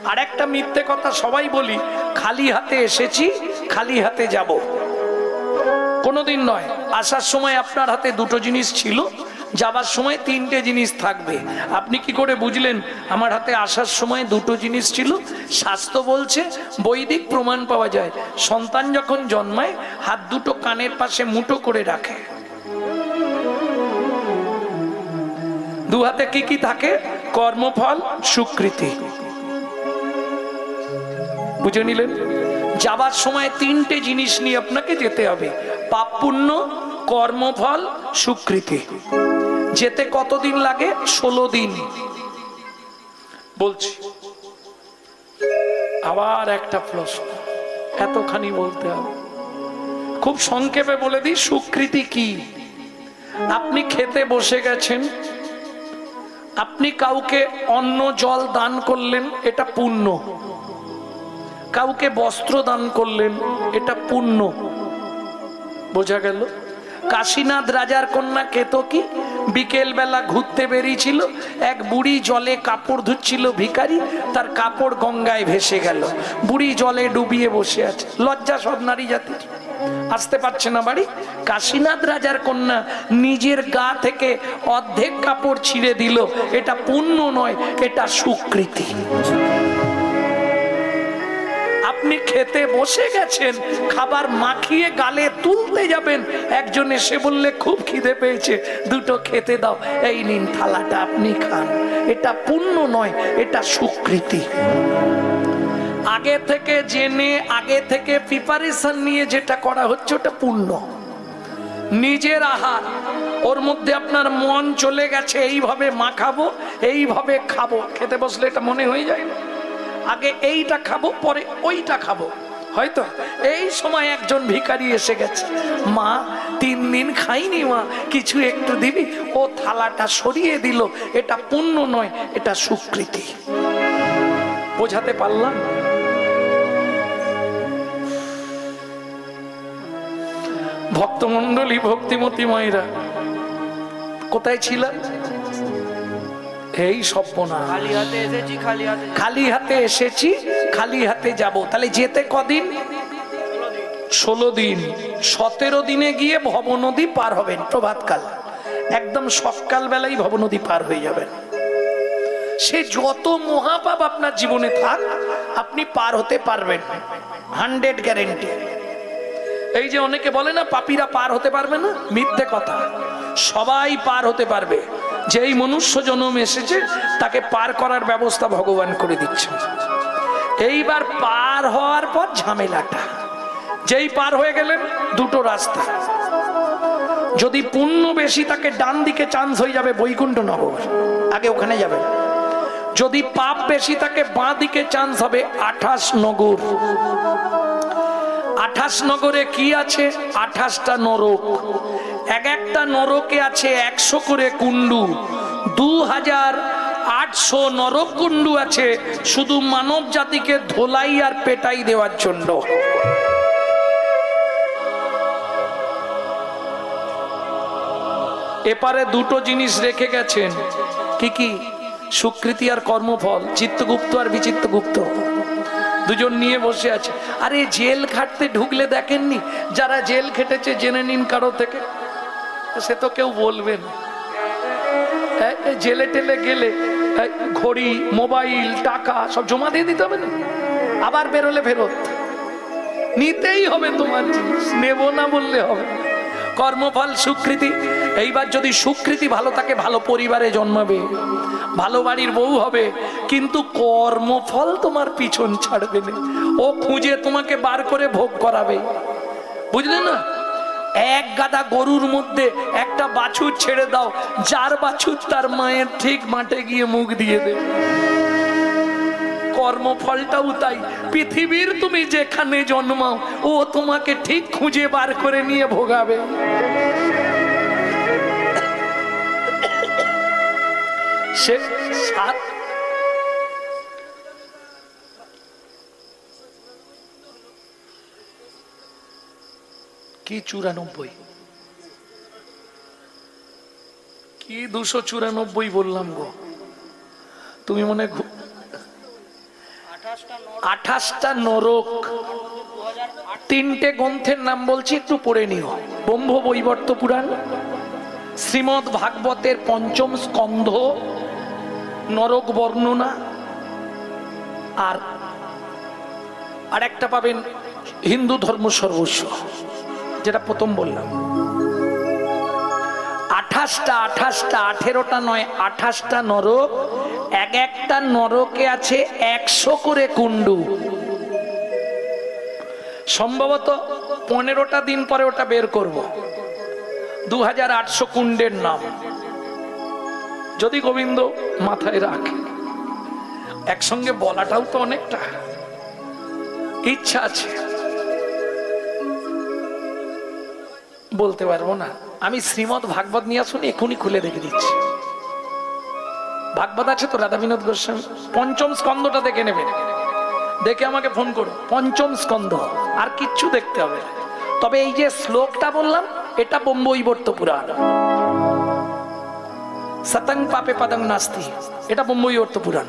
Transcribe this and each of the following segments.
আর একটা মিথ্যে কথা সবাই বলি, খালি হাতে এসেছি খালি হাতে যাব। কোনোদিন নয়। আসার সময় আপনার হাতে দুটো জিনিস ছিল, যাবার সময় তিনটে জিনিস থাকবে। আপনি কি করে বুঝলেন আমার হাতে আসার সময় দুটো জিনিস ছিল? শাস্ত্র বলছে, বৈদিক প্রমাণ পাওয়া যায়, সন্তান যখন জন্মায় হাত দুটো কানের পাশে মুঠো করে রাখে। দু হাতে কি কি থাকে? কর্মফল, স্বীকৃতি। বুঝে নিলেন? যাবার সময় তিনটে জিনিস নিয়ে আপনাকে যেতে হবে, পাপ পুণ্য, কর্মফল, স্বীকৃতি। যেতে কতদিন লাগে? 16 দিন। বলছি আবার একটা প্রশ্ন, এতখানি বলতে হবে? খুব সংক্ষেপে বলে দিই, স্বীকৃতি কি? আপনি খেতে বসে গেছেন, আপনি কাউকে অন্ন জল দান করলেন, এটা পুণ্য। কাউকে বস্ত্র দান করলেন, এটা পুণ্য। বোঝা গেল? কাশীনাথ রাজার কন্যা কেতকী বিকেল বেলা ঘুরতে বেরিয়েছিল, এক বুড়ি জলে কাপড় ধুচ্ছিল, ভিখারি, তার কাপড় গঙ্গায় ভেসে গেল। বুড়ি জলে ডুবিয়ে বসে আছে, লজ্জা সব নারী জাতির, আসতে পারছে না বাড়ি। কাশীনাথ রাজার কন্যা নিজের গা থেকে অর্ধেক কাপড় ছিঁড়ে দিল, এটা পুণ্য নয়, এটা স্বীকৃতি। আপনি খেতে বসে গেছেন, খাবার মাখিয়ে গালে তুলতে যাবেন, একজন এসে বললে খুব খিদে পেয়েছে, দুটো খেতে দাও, এই নিন থালাটা আপনি খান, এটা পুণ্য নয়, এটা স্বীকৃতি। আগে থেকে জেনে, আগে থেকে প্রিপারেশন নিয়ে যেটা করা হচ্ছে ওটা পুণ্য। নিজের আহার, ওর মধ্যে আপনার মন চলে গেছে এইভাবে মাখাবো, এইভাবে খাবো, খেতে বসলে এটা মনে হয়ে যায় না? আগে এইটা খাবো, পরে ওইটা খাবো। হয়তো এই সময় একজন ভিখারি এসে গেছে, মা 3 দিন খাইনি, মা কিছু একটু দিবি? ও থালাটা সরিয়ে দিল, এটা পুণ্য নয়, এটা স্বীকৃতি। বোঝাতে পারলাম? ভক্তমন্ডলী, ভক্তিমতী মায়েরা, কোথায় ছিলেন? এই সর্বনাশ, খালি হাতে এসেছি খালি হাতে যাব। তাহলে যেতে কদিন? 16 দিন। 17 দিনে গিয়ে ভবনদী পার হবেন প্রভাতকাল, একদম সকাল বেলায় ভবনদী পার হয়ে যাবেন। সে যত মহাপাপ আপনার জীবনে থাক, আপনি পার হতে পারবেন, 100 গ্যারেন্টি। এই যে অনেকে বলে না পাপীরা পার হতে পারবে না, মিথ্যে কথা। সবাই পার হতে পারবে। যেই মনুষ্য জন্ম এসেছে তাকে পার করার ব্যবস্থা ভগবান করে দিচ্ছেন। এইবার পার হওয়ার পর ঝামেলাটা, যেই পার হয়ে গেলেন দুটো রাস্তা, যদি পুণ্য বেশি তাকে ডান দিকে চান্স হয়ে যাবে বৈকুণ্ঠ নগর, আগে ওখানে যাবে। যদি পাপ বেশি তাকে বাঁ দিকে চান্স হবে 28 নগর। 28 নগরে কি আছে? 28টা নরক। এক একটা নরকে আছে 100 করে কুণ্ডু, 2800 নরক কুণ্ডু আছে শুধু মানব জাতিকে ধোলাই আর পেটাই দেওয়ার জন্য। এপারে দুটো জিনিস রেখে গেছেন, কি কি? স্বীকৃতি আর কর্মফল। চিত্তগুপ্ত আর বিচিত্রগুপ্ত দুজন নিয়ে বসে আছে। আরে জেল খাটতে ঢুকলে দেখেননি, যারা জেল খেটেছে জেনে নিন কারো থেকে, সে তো কেউ বলবে না। জেলে টেলে গেলে ঘড়ি, মোবাইল, টাকা সব জমা দিয়ে দিতে হবে না, আবার বেরোলে ফেরত নিতেই হবে। তোমার জিনিস নেব না বললে হবে। কর্মফল, স্বীকৃতি। এইবার যদি স্বীকৃতি ভালো থাকে, ভালো পরিবারে জন্মাবে, ভালো বাড়ির বউ হবে, কিন্তু কর্মফল তোমার পিছন ছাড়বে না, ও খুঁজে তোমাকে বার করে ভোগ করাবে। বুঝলে না? এক গাদা গরুর মধ্যে একটা বাছুর ছেড়ে দাও, যার বাছুর তার মায়ের ঠিক মাঠে গিয়ে মুখ দিয়ে দেবে। কর্মফলটাও তাই। পৃথিবীর তুমি যেখানে জন্মাও, ও তোমাকে ঠিক খুঁজে বার করে নিয়ে ভোগাবে। সে সাত কি 94 কি 294 বললাম গো, তুমি মনে 28টা নরক। 3টে গ্রন্থের নাম বলছি, একটু পড়ে নিও। ব্রহ্ম বৈবর্ত পুরাণ, শ্রীমদ ভাগবতের 5ম স্কন্ধ নরক বর্ণনা, আর একটা পাবেন হিন্দু ধর্ম সর্বস্ব, যেটা প্রথম বললাম। 28টা 18টা নয়, 28টা নরক। এক একটা নরকে আছে 100 করে কুণ্ডু। সম্ভবত 15টা দিন পরে ওটা বের করব। 2800 কুণ্ডের নাম, যদি গোবিন্দ মাথায় রাখে। একসঙ্গে বলাটাও তো অনেকটা, ইচ্ছা আছে, বলতে পারবো না। আমি শ্রীমদ ভাগবত নিয়ে আসুন, এখনই খুলে দেখে দিচ্ছি। ভাগবত আছে তো রাধা বিনোদ গোস্বামী, 5ম স্কন্ধটা দেখে নেবেন, দেখে আমাকে ফোন করো। 5ম স্কন্ধ, আর কিচ্ছু দেখতে হবে। তবে এই যে শ্লোকটা বললাম, এটা ব্রহ্মবৈবর্ত পুরাণ। সতং পাপে পদং নাস্তি, এটা ব্রহ্মবৈবর্ত পুরাণ।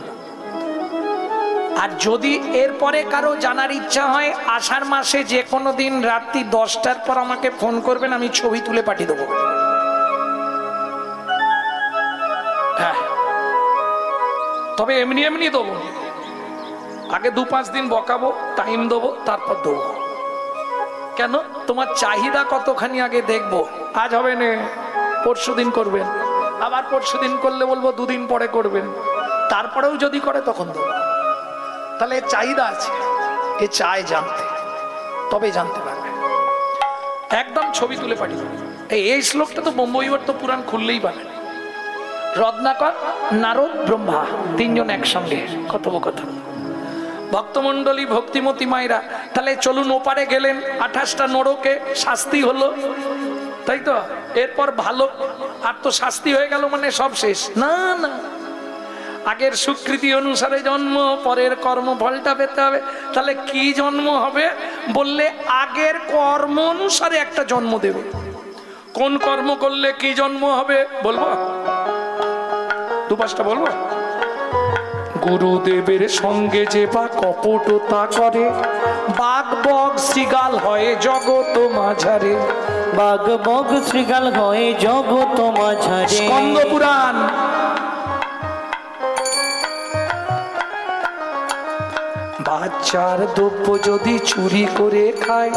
আর যদি এরপরে কারো জানার ইচ্ছা হয়, আষাঢ় মাসে যে কোনো দিন রাত্রি 10টার পর আমাকে ফোন করবেন, আমি ছবি তুলে পাঠিয়ে দেবো। হ্যাঁ, তবে এমনি এমনি দেবো, আগে 2-5 দিন বকাবো, টাইম দেবো, তারপর দেবো। কেন? তোমার চাহিদা কতখানি আগে দেখবো। আজ হবে না, পরশু দিন করবেন, আবার পরশু দিন করলে বলবো 2 দিন পরে করবেন, তারপরেও যদি করে তখন দেবো। তাহলে চাহিদা আছে, এ চায় জানতে, তবে জানতে পারবে। একদম ছবি তুলে পাঠিয়ে দেবো। এই শ্লোকটা তো ব্রহ্মবৈবর্ত পুরাণ খুললেই পাবেন। রত্নাকর, নারদ, ব্রহ্মা, 3 জন একসঙ্গে কথোপকথন। ভক্তমন্ডলী, ভক্তিমতী মায়েরা, তাহলে চলুন ওপারে গেলেন। 28টা নরকে শাস্তি হলো, তাই তো? এরপর ভালো, আর তো শাস্তি হয়ে গেল মানে সব শেষ? না না, আগের স্বীকৃতি অনুসারে জন্ম, পরের কর্মফলটা পেতে হবে। তাহলে কি জন্ম হবে বললে, আগের কর্ম অনুসারে একটা জন্ম দেবে। কোন কর্ম করলে কি জন্ম হবে বলবো? 2-5টা বলবো। গুরুদেবের সঙ্গে যে বা কপটতা করে, বাঘ বগ শৃগাল হয় জগত মাঝারে। বাঘ বগ শৃগাল হয় জগত মাঝারে। স্কন্দ পুরাণ। বাচ্চার দ্রব্য যদি চুরি করে খায়,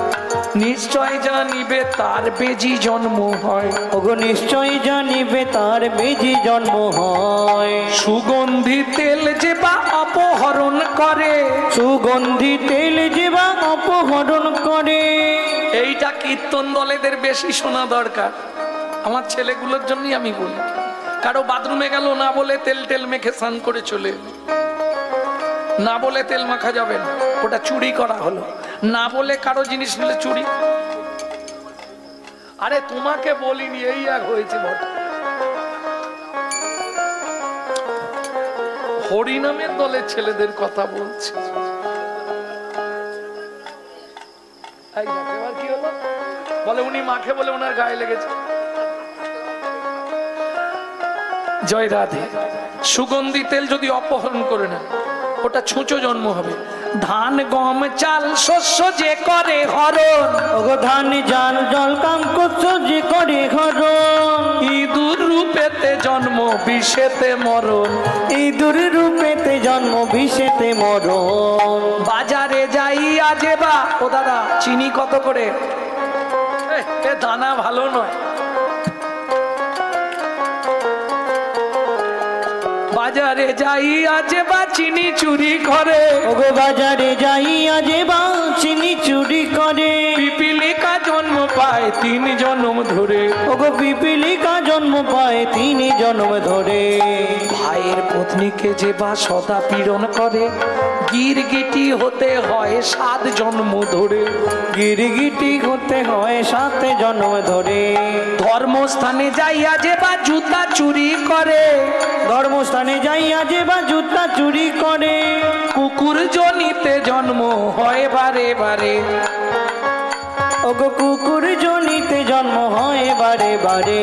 নিশ্চয় জানিবে তার বেজি জন্ম হয়। ওগো নিশ্চয় জানিবে তার বেজি জন্ম হয়। সুগন্ধি তেল যে বা অপহরণ করে, সুগন্ধি তেল যে বা অপহরণ করে। এইটা কীর্তন দলেদের বেশি শোনা দরকার। আমার ছেলেগুলোর জন্যই আমি বলি। কারো বাথরুমে গেল, না বলে তেল মেখে স্নান করে চলে এলো। না বলে তেল মাখা যাবে না, ওটা চুরি করা হলো। না বলে কারো জিনিস নিলে চুরি। আরে তোমাকে বলিনি, এই এক হয়েছে বটে। হরিনামের দলের ছেলেদের কথা বলছে। কি হলো বলে, উনি মাখে বলে ওনার গায়ে লেগেছে। জয় রাধে। সুগন্ধি তেল যদি অপহরণ করে না, ওটা ছুঁচো জন্ম হবে। ধান গম চাল শস্য যে করে হরণ, ওগো ধান জাল জল কাম করছো যে করে হরণ। ইঁদুর রূপেতে জন্ম, বিষেতে মরণ। ইঁদুর রূপেতে জন্ম, বিষেতে মরণ। বাজারে যাইয়া যে বা, ও দাদা চিনি কত করে? এ দানা ভালো নয়। বাজারে যাইয়া যে বা চিনি চুরি করে। ওগো বাজারে যাইয়া যে বা চিনি চুরি করে। পিপিলিকা জন্ম পায় 3 জন্ম ধরে। ওগো পিপিলিকা জন্ম পায় 3 জন্ম ধরে। ভাইয়ের পত্নীকে যে বা সদা পীড়ন করে, গিরগিটি হতে হয় 7 জন্ম ধরে। গিরগিটি হতে হয় 7 জন্ম ধরে। ধর্মস্থানে যাইয়া যে বা জুতা চুরি করে। ধর্মস্থানে যাইয়া যে বা জুতা চুরি করে। কুকুর জনিতে জন্ম হয় বারে বারে। ওগো কুকুর জনিতে জন্ম হয় বারে বারে।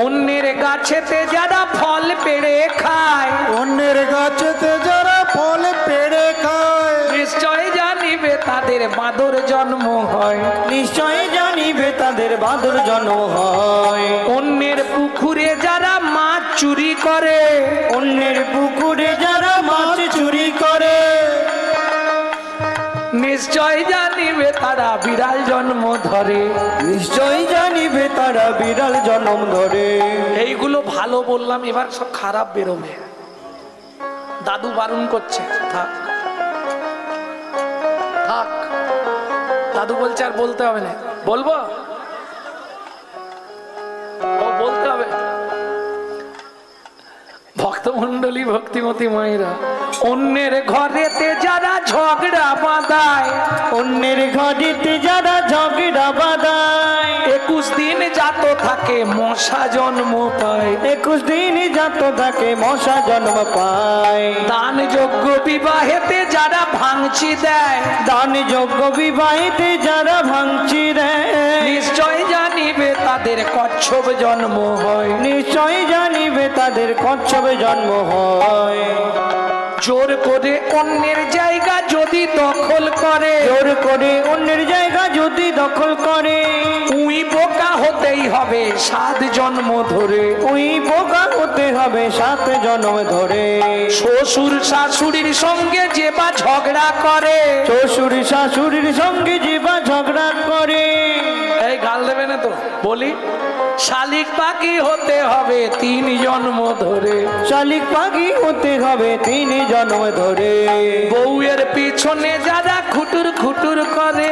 অন্যের গাছেতে যারা ফল পেড়ে খায়, অন্যের গাছেতে যারা ফল পেড়ে খায়। তাদের বাঁদর জন্ম হয়। নিশ্চয় জানিবে তাদের বাদর জন্ম হয়। অন্যের পুকুরে যারা মাছ চুরি করে, অন্যের পুকুরে যারা মাছ চুরি করে, নিশ্চয় জানিবে তারা বিড়াল জন্ম ধরে। নিশ্চয় জানিবে তারা বিড়াল জন্ম ধরে। এইগুলো ভালো বললাম, এবার সব খারাপ বেরোবে। দাদু বারণ করছে, থাক থাক। দাদু বলছে আর বলতে হবে না। বলবো? ও বলতে হবে। ভক্তমণ্ডলী, ভক্তিমতী মায়েরা, অন্যের ঘরেতে যারা ঝগড়া বাঁধায়, অন্যের ঘরেতে যারা ঝগড়া বাঁধায়, 21 দিন জাত থাকে মশা জন্ম পায়। 21 দিন জাত থাকে মশা জন্ম পায়। দান যোগ্য বিবাহেতে যারা ভাঙচি দেয়, দান যোগ্য বিবাহিতে যারা ভাঙচি দেয়, নিশ্চয় জানিবে তাদের কচ্ছপ জন্ম হয়। নিশ্চয় জানিবে তাদের কচ্ছপে জন্ম হয়। জোর করে অন্যের জায়গা যদি দখল করে, জোর করে অন্যের জায়গা যদি দখল করে, উই বোকা হতেই হবে 7 জন্ম ধরে। ওই বোকা হতে হবে 7 জন্ম ধরে। শ্বশুর শাশুড়ির সঙ্গে যে বা ঝগড়া করে, শ্বশুর শাশুড়ির সঙ্গে যে বা ঝগড়া করে, এই গাল দেবে না তো বলি, শালিক পাখি হতে হবে 3 জন্ম ধরে। শালিক পাখি হতে হবে 3 জন্ম ধরে। বউয়ের পিছনে যারা খুটুর খুটুর করে,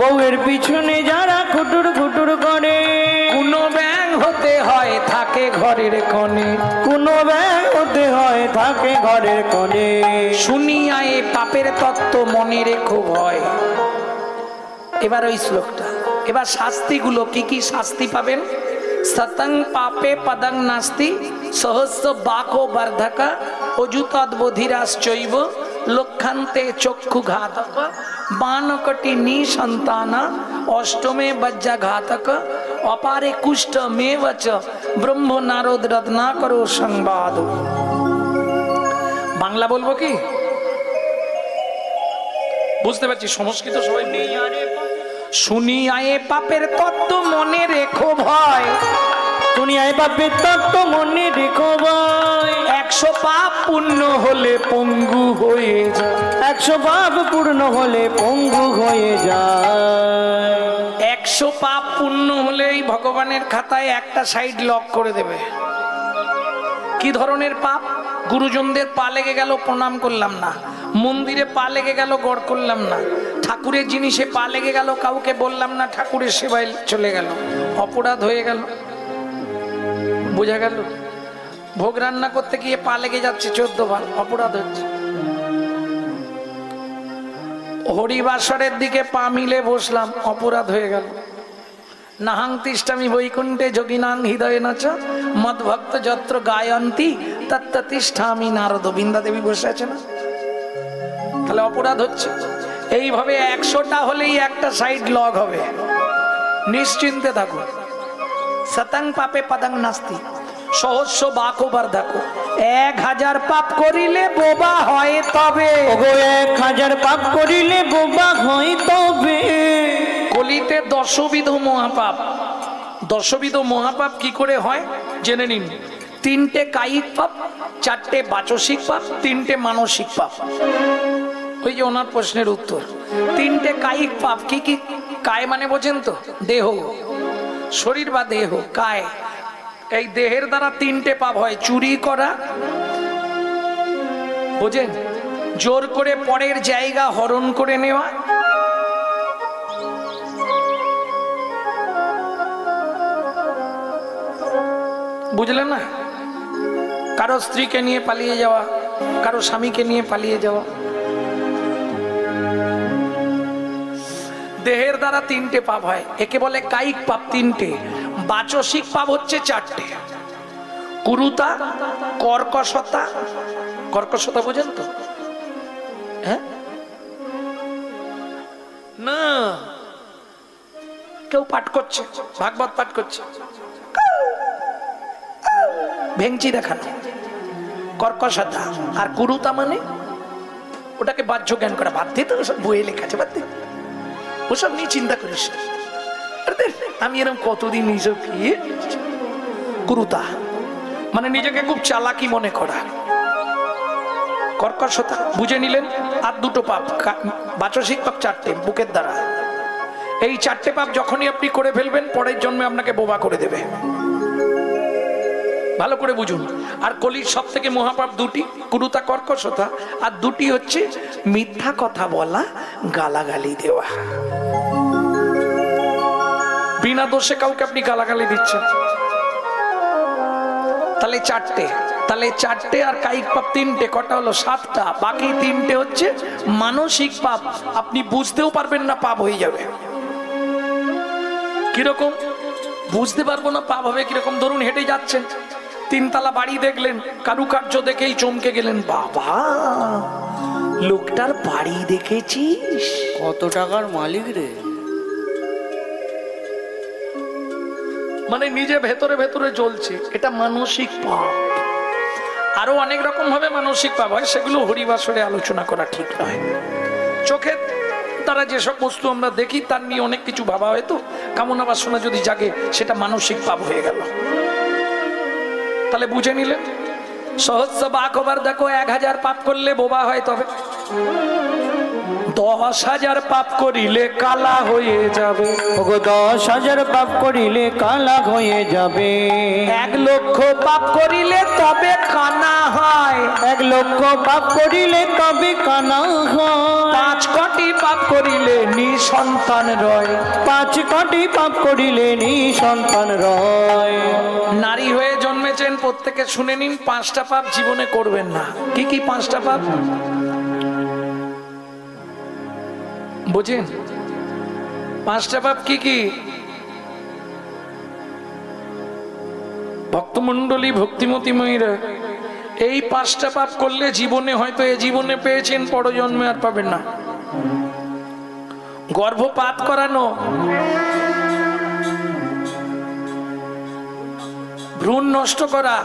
বউয়ের পিছনে যারা খুটুর খুটুর করে, কোনো ব্যাং হতে হয় থাকে ঘরের কোণে। কোনো ব্যাং হতে হয় থাকে ঘরের কোণে। শুনিয়া এ পাপের তত্ত্ব মনে রেখো ভয়। এবার ওই শ্লোকটা, এবার শাস্তিগুলো কি কি শাস্তি পাবেন। সতং পাপে পদং নাস্তি সহস্র বাকো বর্ধকা অযুতদ্বোধিরাশ্চৈব লক্ষান্তে চক্ষু ঘাতক বানকটি নিসন্তানা অষ্টমে বজ্জাঘাতক অপারে কুষ্ঠ মেবচ ব্রহ্ম নারদ রত্নাকরো সংবাদ। বাংলা বলবো কি? বুঝতে পারছি, সংস্কৃত সবাই নেই। শুনিয়ায়ে পাপের তত্ত্ব মনে রেখো ভয়। দুনিয়ায় পাপের তত্ত্ব মনে রেখো ভয়। 100 পাপ পূর্ণ হলে পঙ্গু হয়ে যায়। 100 পাপ পূর্ণ হলে পঙ্গু হয়ে যায়। 100 পাপ পূর্ণ হলেই ভগবানের খাতায় একটা সাইড লক করে দেবে। কি ধরনের পাপ? গুরুজনদের পা লেগে গেল, প্রণাম করলাম না। মন্দিরে পা লেগে গেল, গড় করলাম না। ঠাকুরের জিনিসে পা লেগে গেল, কাউকে বললাম না, ঠাকুরের সেবায় চলে গেল, অপরাধ হয়ে গেল। বোঝা গেল? ভোগ রান্না করতে গিয়ে পা লেগে যাচ্ছে 14 বার, অপরাধ হচ্ছে। হরিবাসরের দিকে পা মিলে বসলাম, অপরাধ হয়ে গেল। নাহাং তিষ্ঠামি বৈকুণ্ঠে যোগিনাং হৃদয়ে নাচ মদ ভক্ত যত্র গায়ন্তী তত্ত তিষ্ঠামি নারদ। বৃন্দা দেবী বসে আছে না, তাহলে অপরাধ হচ্ছে। এইভাবে 100টা হলেই একটা সাইড লগ হবে, নিশ্চিন্তে থাকো। সতং পাপে পদং নাস্তি সহস্র বাকো বর্ধকো। 1000 পাপ করিলে বোবা হয় তবে। ওগো 1000 পাপ করিলে বোবা হয় তবে। কলিতে 10বিধ মহাপাপ। 10বিধ মহাপাপ কি করে হয় জেনে নিন। 3টে কায়িক পাপ, 4টে বাচসিক পাপ, 3টে মানসিক পাপ। ওই যে ওনার প্রশ্নের উত্তর। 3টে কায়িক পাপ কি কি? কায় মানে বোঝেন তো, দেহ, শরীর বা দেহ, কায়। এই দেহের দ্বারা 3টে পাপ হয়। চুরি করা, বোঝেন, জোর করে পরের জায়গা হরণ করে নেওয়া, বুঝলেন না? কারো স্ত্রীকে নিয়ে পালিয়ে যাওয়া, কারো স্বামীকে নিয়ে পালিয়ে যাওয়া। দেহের দ্বারা 3টে পাপ হয়, একে বলে কায়িক পাপ 3টে। বাচসিক পাপ হচ্ছে 4টে। কুরুতা, কর্কশতা। কর্কশতা বোঝেন তো? হ্যাঁ না, কেউ পাঠ করছে, ভাগবত পাঠ করছে, ভেঙচি দেখানো, কর্কশতা। আর কুরুতা মানে ওটাকে বাহ্য জ্ঞান করা, বাদ দিয়ে তো ওসব বইয়ে লেখা আছে, বাদ দিয়ে ওসব নিয়ে চিন্তা করিস না। আরে দেখ, আমি এরকম কতদিন নিজেও কি কুরুতা, মানে নিজেকে খুব চালাকি মনে করা, কর্কশতা। বুঝে নিলেন? আর দুটো পাপ, বাচসিক পাপ চারটে বুকের দ্বারা। এই চারটে পাপ যখনই আপনি করে ফেলবেন, পরের জন্মে আপনাকে বোবা করে দেবে। ভালো করে বুঝুন। আর কলির সব থেকে মহাপাপ দুটি, কুরুতা, কর্কশতা, আর দুটি হচ্ছে মিথ্যা কথা বলা, গালাগালি দেওয়া। বিনা দোষে কাউকে আপনি গালাগালি দিচ্ছেন, তাহলে চারটে, তাহলে চারটে আর কায়িক পাপ তিনটে, কটা হলো? সাতটা। বাকি তিনটে হচ্ছে মানসিক পাপ, আপনি বুঝতেও পারবেন না পাপ হয়ে যাবে। কিরকম বুঝতে পারবো না পাপ হবে কিরকম? ধরুন হেঁটে যাচ্ছেন, তিনতলা বাড়ি দেখলেন, কারুকার্য দেখেই চমকে গেলেন, বাবা লোকটার বাড়ি দেখেছিস, কত টাকার মালিক রে। মানে নিজে ভেতরে ভেতরে জ্বলছে, এটা মানসিক পাপ। আরো অনেক রকম ভাবে মানসিক পাপ হয়, সেগুলো হরিবাসরে আলোচনা করা ঠিক নয়। চোখের দ্বারা যেসব বস্তু আমরা দেখি তার নিয়ে অনেক কিছু ভাবা হয়তো, কামনা বাসনা যদি জাগে সেটা মানসিক পাপ হয়ে গেল। তাহলে বুঝে নিলেন? সহস্র বাকবার দেখো, 1000 পাপ করলে বোবা হয়, তবে 10,000 পাপ করিলে কালা হয়ে যাবে। 10,000 পাপ করিলে কালা হয়ে যাবে। 1 লক্ষ পাপ করিলে তবে কানা হয়। 1 লক্ষ পাপ করিলে তবে কানা হয়। 5 কোটি পাপ করিলে নিঃসন্তান রয়। 5 কোটি পাপ করিলে নিঃসন্তান রয়। নারী হয়ে জন্মেছেন, প্রত্যেকে শুনে নিন, 5টা পাপ জীবনে করবেন না। কি কি 5টা পাপ বুঝেন? 5টা পাপ কি কি? ভক্তমণ্ডলী, ভক্তিমতী মায়েরা, এই 5টা পাপ করলে জীবনে হয়তো এ জীবনে পেয়েছেন, পরজন্মে আর পাবেন না। গর্ভপাত করানো, ভ্রূণ নষ্ট করা,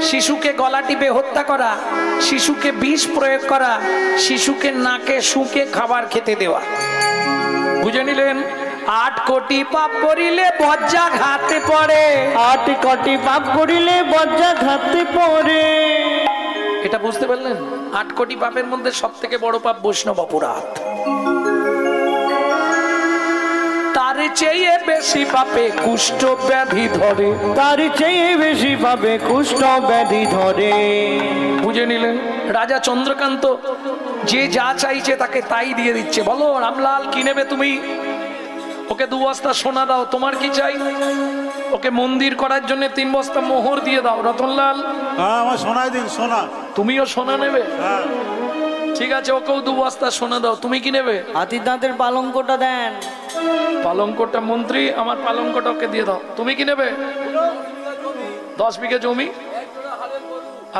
শিশুকে গলা টিপে হত্যা করা, শিশুকে বিষ প্রয়োগ করা, শিশুকে নাকে শুকে খাবার খেতে দেওয়া। বুঝে নিলেন? 8 কোটি পাপ করিলে বজ্রাঘাতে পড়ে। 8 কোটি পাপ করিলে বজ্রাঘাতে পড়ে। এটা বুঝতে পারলেন? 8 কোটি পাপের মধ্যে সব থেকে বড় পাপ বৈষ্ণব অপরাধ। তার চেয়ে বেশি পাপে কুষ্ঠ ব্যাধি ধরে। তার চেয়ে বেশি পাপে কুষ্ঠ ব্যাধি ধরে। বুঝে নিলেন? রাজা চন্দ্রকান্ত যে যা চাইছে তাকে তাই দিয়ে দিচ্ছে। বলো রামলাল, কি নেবে তুমি? ওকে 2 বস্তা সোনা দাও। তোমার কি চাই? ওকে মন্দির করার জন্য 3 বস্তা মোহর দিয়ে দাও। রতনলাল, আমার সোনায় দিন, সোনা। তুমিও সোনা নেবে? হ্যাঁ। ঠিক আছে, ওকেও 2 বস্তা সোনা দাও। তুমি কি নেবে? হাতির দাঁতের পালঙ্কটা দেন। পালঙ্কটা মন্ত্রী, আমার পালঙ্কটা ওকে দিয়ে দাও। তুমি কি নেবে? 10 বিঘা জমি।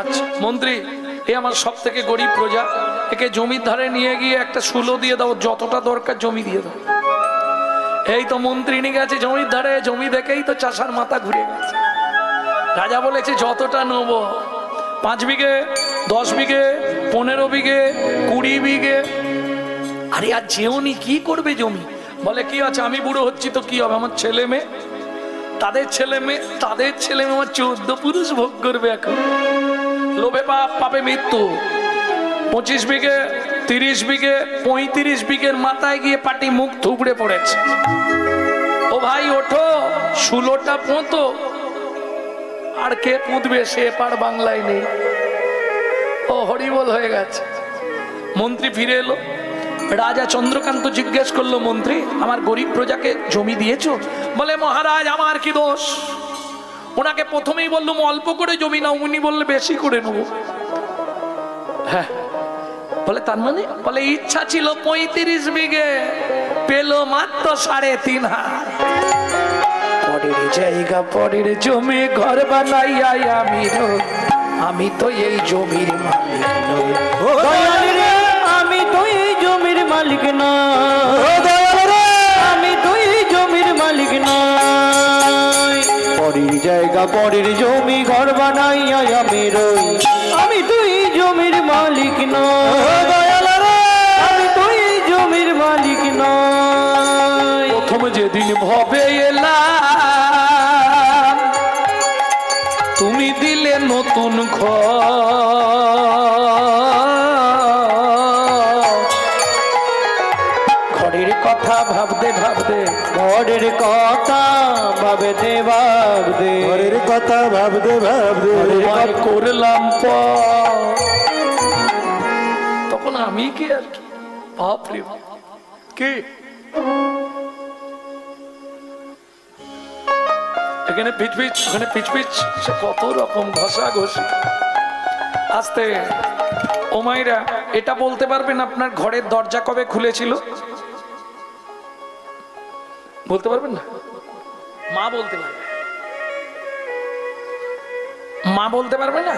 আচ্ছা মন্ত্রী, এ আমার সব থেকে গরিব প্রজা, একে জমির ধারে নিয়ে গিয়ে একটা শুলো দিয়ে দাও, যতটা দরকার জমি দিয়ে দাও। এই তো মন্ত্রী নিয়ে গেছে জমির ধারে, জমি দেখেই তো চাষার মাথা ঘুরে গেছে। রাজা বলেছে যতটা নেব, 5 বিঘে, 10 বিঘে, 15 বিঘে, 20 বিঘে। আরে আর যেওনি কি করবে জমি? বলে কি আছে, আমি বুড়ো হচ্ছি তো কি হবে, আমার ছেলে মেয়ে, তাদের ছেলে মেয়ে, তাদের ছেলে মেয়ে আমার 14 পুরুষ ভোগ করবে। এখন লোভে পাপ, পাপে মৃত্যু। 25 বিঘে, 30 বিঘে, 35 বিঘের মাথায় গিয়ে পাটি মুখ থুবড়ে পড়েছে। ও ভাই ওঠো, শুলোটা পোঁতো। আর কে পুঁতবে, সে পার বাংলায় নেই। ও হরিবল হয়ে গেছে। মন্ত্রী ফিরে এলো। রাজা চন্দ্রকান্ত জিজ্ঞেস করলো, মন্ত্রী আমার গরিব প্রজাকে জমি দিয়েছো? বলে মহারাজ আমার কি দোষ? ওনাকে প্রথমেই বললাম অল্প করে জমি নাও, উনি বললে বেশি করে নেবো। হ্যাঁ, বলে তার মানে? বলে ইচ্ছা ছিল 35 বিঘে, পেলো মাত্র 3.5 হাত। পরের জায়গা পরের জমি ঘর বানাইয়া আমি তো এই জমির মালিক নই। আমি তো এই জমির মালিক না। আমি তো এই জমির মালিক নই। পরের জায়গা পরের জমি ঘর বানাইয়া আমি রই। আমি তো এই জমির মালিক নই। সেদিন ভবে এলাম, তুমি দিলে নতুন ঘরের কথা ভাবতে ভাবতে, ঘরের কথা ভাবতে ভাবতে, ঘরের কথা ভাবতে ভাবতে তোমায় করলাম তখন আমি কি আর কি বাপরে কে এখানে পিচপিচ ওখানে পিচপিচ, সে কত রকম ঘষা ঘষি। আস্তে ও মাইরা, এটা বলতে পারবেন আপনার ঘরের দরজা কবে খুলেছিল? বলতে পারবেন না? মা বলতে পারবে, মা বলতে পারবে না?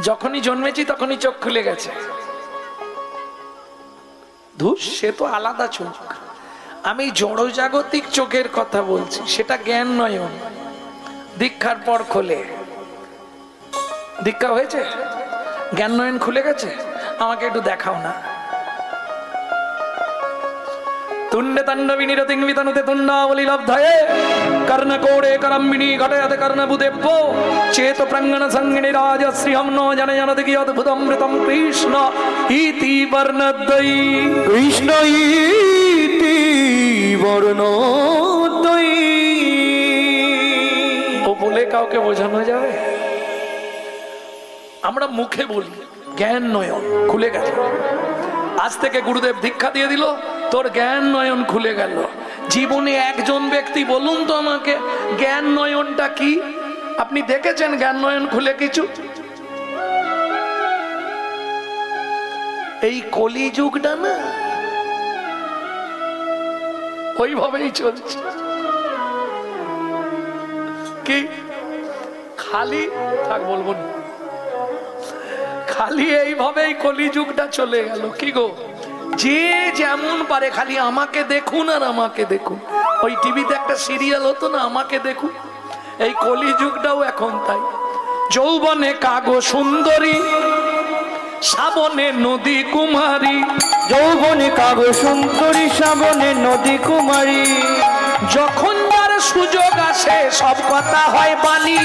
যখনই জন্মেছি তখনই চোখ খুলে গেছে। ধুস, সে তো আলাদা চোখ। আমি জড়জাগতিক চোখের কথা বলছি, সেটা জ্ঞান নয়ন। দীক্ষার পর খোলে। দীক্ষা হয়েছে, জ্ঞান নয়ন খুলে গেছে, আমাকে একটু দেখাও না। তুণ্ডে তাণ্ডবী নিরতিং বিতানুতে তুণ্ডাবলী লব্ধয়ে কর্ণকোড়ে করম্বিনী ঘটয়তে কর্ণভূতেভ্য চেত প্রাঙ্গণ সঙ্গিনী রাজশ্রী হম্ন জনে জনতে কি অদ্ভুতমৃতম কৃষ্ণ ইতি বর্ণদ্বয়ী, কৃষ্ণ ইতি বর্ণদ্বয়ী। ও বলে কাউকে বোঝানো যাবে? আমরা মুখে বলি জ্ঞান নয়ন খুলে গেছে। আজ থেকে গুরুদেব দীক্ষা দিয়ে দিল, তোর জ্ঞান নয়ন খুলে গেল। জীবনে একজন ব্যক্তি বলুন তো আমাকে, জ্ঞান নয়নটা কি? আপনি দেখেছেন জ্ঞান নয়ন খুলে কিছু? এই কলিযুগটা না ওইভাবেই চলছে। কি খালি থাক বলবো না, খালি এইভাবেই কলিযুগটা চলে গেল। কি গো, যে যেমন পারে খালি আমাকে দেখুন আর আমাকে দেখুন। ওই টিভিতে একটা সিরিয়াল হতো না, আমাকে দেখুন। এই কলিযুগটাও এখন তাই। যৌবনে কাগো সুন্দরী, শ্রাবণে নদী কুমারী, যৌবনে কাগজ সুন্দরী, শ্রাবণে নদী কুমারী। যখন যার সুযোগ আসে সব কথা হয় বাণী।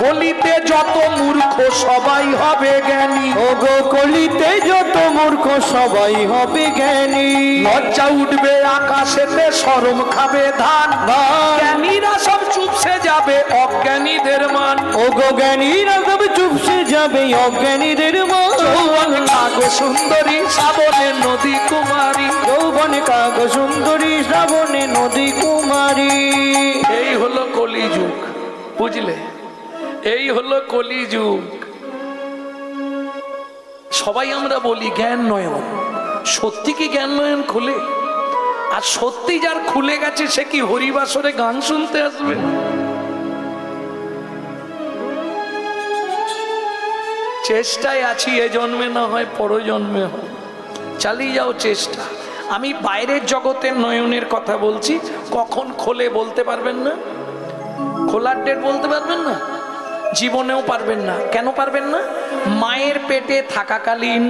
কলিতে যত মূর্খ সবাই হবে জ্ঞানী। ওগো কলিতে যত মূর্খ সবাই হবে জ্ঞানী। লজ্জা উঠবে আকাশেতে, শরম খাবে ধান। জ্ঞানীরা সব চুপসে যাবে, অজ্ঞানীদের মান। ওগো জ্ঞানীরা সব চুপসে যাবে, অজ্ঞানীদের মান। যৌবনে কাগো সুন্দরী, শ্রাবণে নদী কুমারী, যৌবনে কাগজ সুন্দরী, শ্রাবণে নদী কুমারী। এই হলো কলিযুগ, বুঝলে? এই হলো কলিযুগ। সবাই আমরা বলি জ্ঞান নয়ন, সত্যি কি জ্ঞান নয়ন খুলে? আর সত্যি যার খুলে গেছে সে কি হরিবাসরে গান শুনতে আসবে? চেষ্টায় আছি, এ জন্মে না হয় পরজন্মে হয়। চালিয়ে যাও চেষ্টা। আমি বাইরের জগতের নয়নের কথা বলছি। কখন খোলে বলতে পারবেন না, খোলার ডেট বলতে পারবেন না, জীবনেও পারবেন না। কেন পারবেন না? মায়ের পেটে থাকাকালীন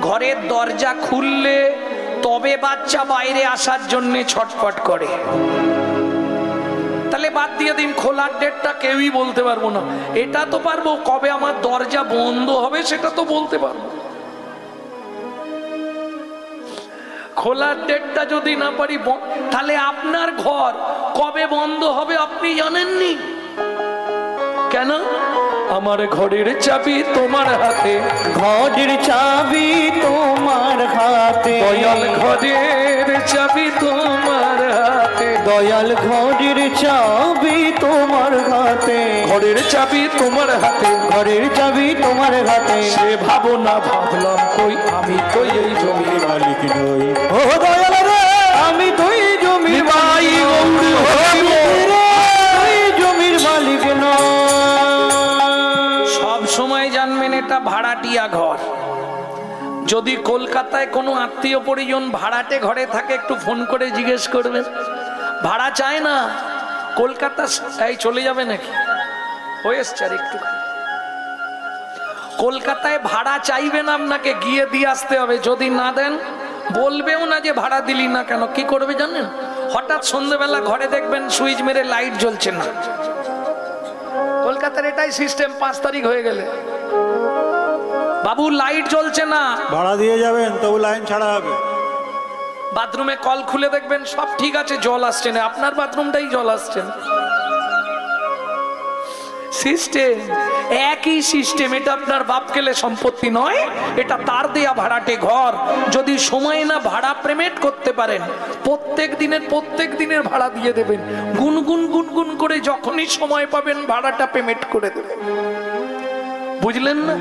ঘরের দরজা খুললে তবে বাচ্চা বাইরে আসার জন্য ছটফট করে। তাহলে বাদ দিয়ে দিন, খোলার ডেটটা কেউই বলতে পারবো না। এটা তো পারবো, কবে আমার দরজা বন্ধ হবে সেটা তো বলতে পারবো। খোলার ডেটটা যদি না পারি, তাহলে আপনার ঘর কবে বন্ধ হবে আপনি জানেননি কেন? আমার ঘরের চাবি তোমার হাতে, ঘরের চাবি তোমার হাতে। দয়াল ঘরের চাবি তোমার হাতে, দয়াল ঘরের চাবি তোমার হাতে। ঘরের চাবি তোমার হাতে, ঘরের চাবি তোমার হাতে। সে ভাবনা ভাবলাম কই, আমি তো এই জমির মালিক নই। ও দয়াল রে, আমি তুই জমির ভাই জমির মালিক নয়। সব সময় জানবেন এটা ভাড়াটিয়া ঘর। যদি কলকাতায় কোনো আত্মীয় পরিজন ভাড়াটে ঘরে থাকে একটু ফোন করে জিজ্ঞেস করবেন, ভাড়া চায় না কলকাতা, এই চলে যাবে নাকি? হয়েছে আর একটু। কলকাতায় ভাড়া চাইবেন আপনাকে, গিয়ে দিয়ে আসতে হবে। যদি না দেন বলবেও না যে ভাড়া দিলি না কেন। কি করবে জানেন? হঠাৎ সন্ধ্যেবেলা ঘরে দেখবেন সুইচ মেরে লাইট জ্বলছে না। কলকাতার এটাই সিস্টেম। 5 তারিখ হয়ে গেলে বাবু লাইট জ্বলছে না, ভাড়া দিয়ে যাবেন তবু লাইন ছাড়া হবে। বাথরুমে কল খুলে দেখবেন সব ঠিক আছে, জল আসছে না, আপনার বাথরুমটাই জল আসছে না। সিস্টেম একই সিস্টেম। এটা আপনার বাপ গেলে সম্পত্তি নয়, এটা তার দেয়া ভাড়াটে ঘর। যদি সময় না ভাড়া পেমেন্ট করতে পারেন, প্রত্যেক দিনের ভাড়া দিয়ে দেবেন। গুনগুন গুনগুন করে যখনই সময় পাবেন ভাড়াটা পেমেন্ট করে দেবেন। বুঝলেন না?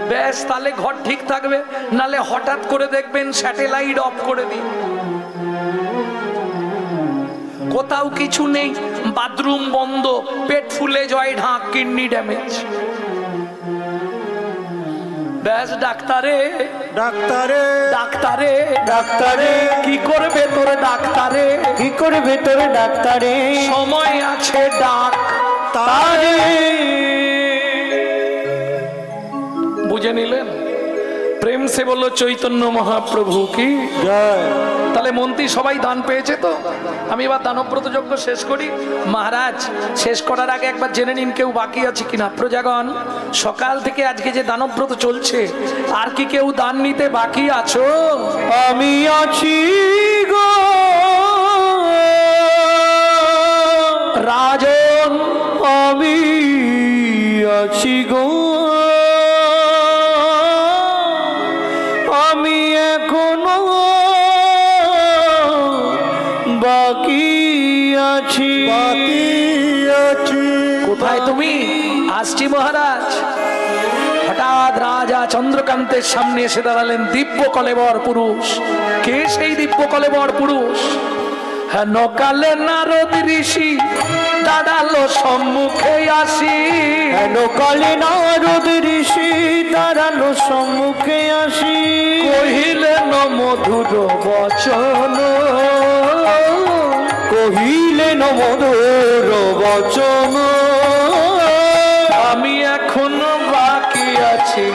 ব্যাস, তাহলে ঘর ঠিক থাকবে। নালে হঠাৎ করে দেখবেন স্যাটেলাইট অফ করে দিন, কোথাও কিছু নেই, বাথরুম বন্ধ, পেট ফুলে জয় ঢাক, কিডনি ড্যামেজ। ব্যাস, ডাক্তারে ডাক্তারে ডাক্তারে ডাক্তারে কি করবে তোর ডাক্তারে? কি করবে তোর ডাক্তারে? সময় আছে তারে বুঝে নিলেন? প্রেম সে বললো চৈতন্য মহাপ্রভু কি জয়। তাহলে মন্ত্রী সবাই দান পেয়েছে তো? আমি এবার দানব্রত যজ্ঞ শেষ করি। মহারাজ, শেষ করার আগে একবার জেনে নিন কেউ বাকি আছে কিনা। প্রজাগণ, সকাল থেকে আজকে যে দানব্রত চলছে, আর কি কেউ দান নিতে বাকি আছো? আমি আছি গো রাজন, আমি আছি গো, আমি এখনো বাকি আছি। কোথায় তুমি? আসছি মহারাজ। হঠাৎ রাজা চন্দ্রকান্তের সামনে এসে দাঁড়ালেন দিব্য কলেবর পুরুষ। কে সেই দিব্য কলেবর পুরুষ? হেন কালে নারদ ঋষি দাঁড়ালো সম্মুখে আসি। হেন কালে নারদ ঋষি দাঁড়ালো সম্মুখে আসি। কহিলেন মধুর বচন, কহিলেন মধুর বচন, আমি এখনো বাকি আছি,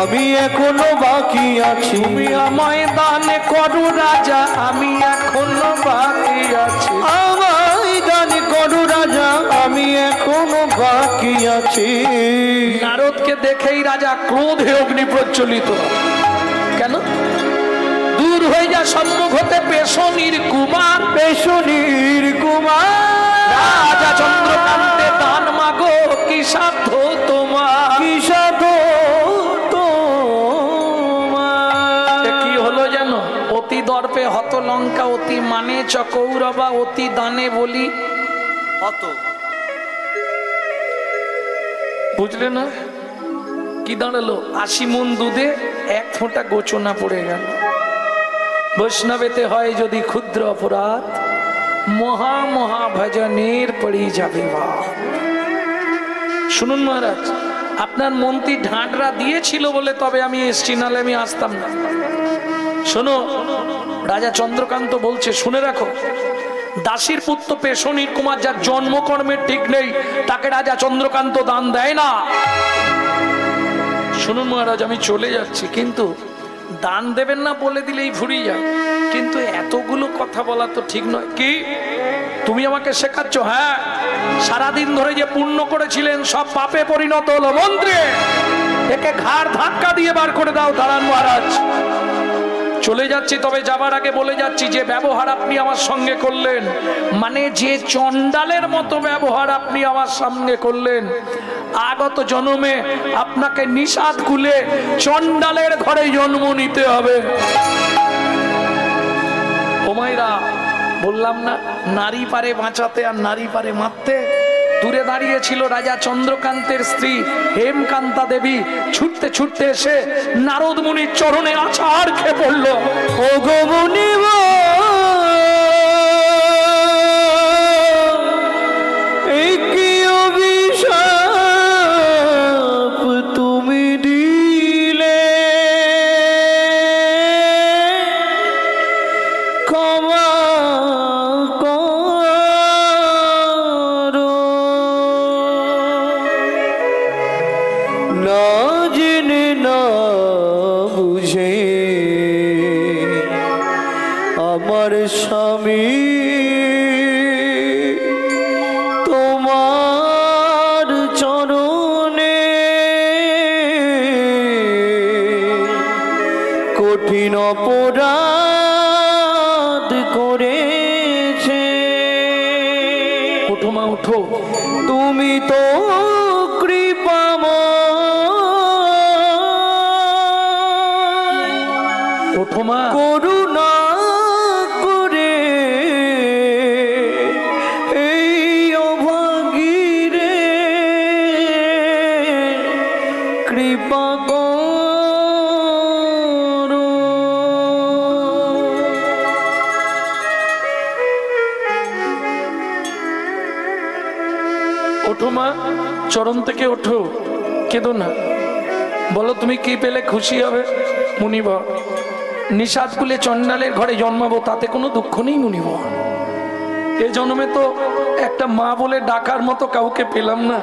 আমি এখনো বাকি আছি। তুমি আমায় দান করো রাজা, আমি এখনো বাকি আছি। আমায় দান করো রাজা, আমি এখনো বাকি আছি। নারদকে দেখেই রাজা ক্রোধে অগ্নি প্রজ্বলিত। কেন? দূর হয়ে যা সম্মুখ হতে পেশনির কুমার, পেশনির কুমার। রাজা চন্দ্রকান্তে দান মাগো, কি সাধ্য তোমার? কি সাধু তোমার? কি হলো জানো? অতি দর্পে হত লঙ্কা, অতি মানে চকৌরবা, অতি দানে বলি হত। বুঝলে না? কি দাঁড়ালো? 80 মণ দুধে 1 ফোঁটা গোচনা পড়ে গেল। বৈষ্ণবেতে হয় যদি ক্ষুদ্র অপরাধ, মহা মহা ভজনের পড়ি যাবে বা। শুনুন মহারাজ, আপনার মন্ত্রী ঢাঁটরা দিয়েছিল বলে তবে আমি এসছি, নালে আমি আসতাম না। শোনো, রাজা চন্দ্রকান্ত বলছে, শুনে রাখো, দাসীর পুত্র পেশনির কুমার যার জন্মকর্মের ঠিক নেই, তাকে রাজা চন্দ্রকান্ত দান দেয় না। শুনুন মহারাজ, আমি চলে যাচ্ছি, কিন্তু দান দেবেন না বলে দিলেই ফুরিয়ে যায়। কিন্তু এতগুলো কথা বলা তো ঠিক নয়। কি তুমি আমাকে শেখাচ্ছ? হ্যাঁ, সারাদিন ধরে যে পুণ্য করেছিলেন সব পাপে পরিণত হলো। মন্ত্রী, একে ঘাড় ধাক্কা দিয়ে বার করে দাও। দাঁড়ান মহারাজ, চলে যাচ্ছি, তবে যাবার আগে বলে যাচ্ছি, যে ব্যবহার আপনি আমার সঙ্গে করলেন, মানে যে চণ্ডালের মতো ব্যবহার আপনি আমার সামনে করলেন, আগত জন্মে আপনাকে নিষাদ কুলে চণ্ডালের ঘরে জন্ম নিতে হবে। ও মায়েরা, বললাম না, নারী পারে বাঁচাতে আর নারী পারে মারতে। দূরে দাঁড়িয়ে ছিল রাজা চন্দ্রকান্তের স্ত্রী হেমকান্তা দেবী। ছুটতে ছুটতে এসে নারদ মুনির চরণে আছাড় খেয়ে পড়ল। ও গো মুনিব, এই কি অভিশাপ তুমি দিলে, ক্ষমা করো। না জেনে না বুঝে কঠিন অপরাধ করেছে। ওঠো মা ওঠো, তুমি তো কৃপাময়, ওঠো মা। করুণা করে এই অভাগীরে কৃপা করো। ওঠো মা, চরণ থেকে ওঠো, কেঁদো না। বলো তুমি কি পেলে খুশি হবে? মুনিবর, নিষাদ কুলে চণ্ডালের ঘরে জন্মাবো, তাতে কোনো দুঃখ নেই মুনিবর। এ জন্মে তো একটা মা বলে ডাকার মতো কাউকে পেলাম না।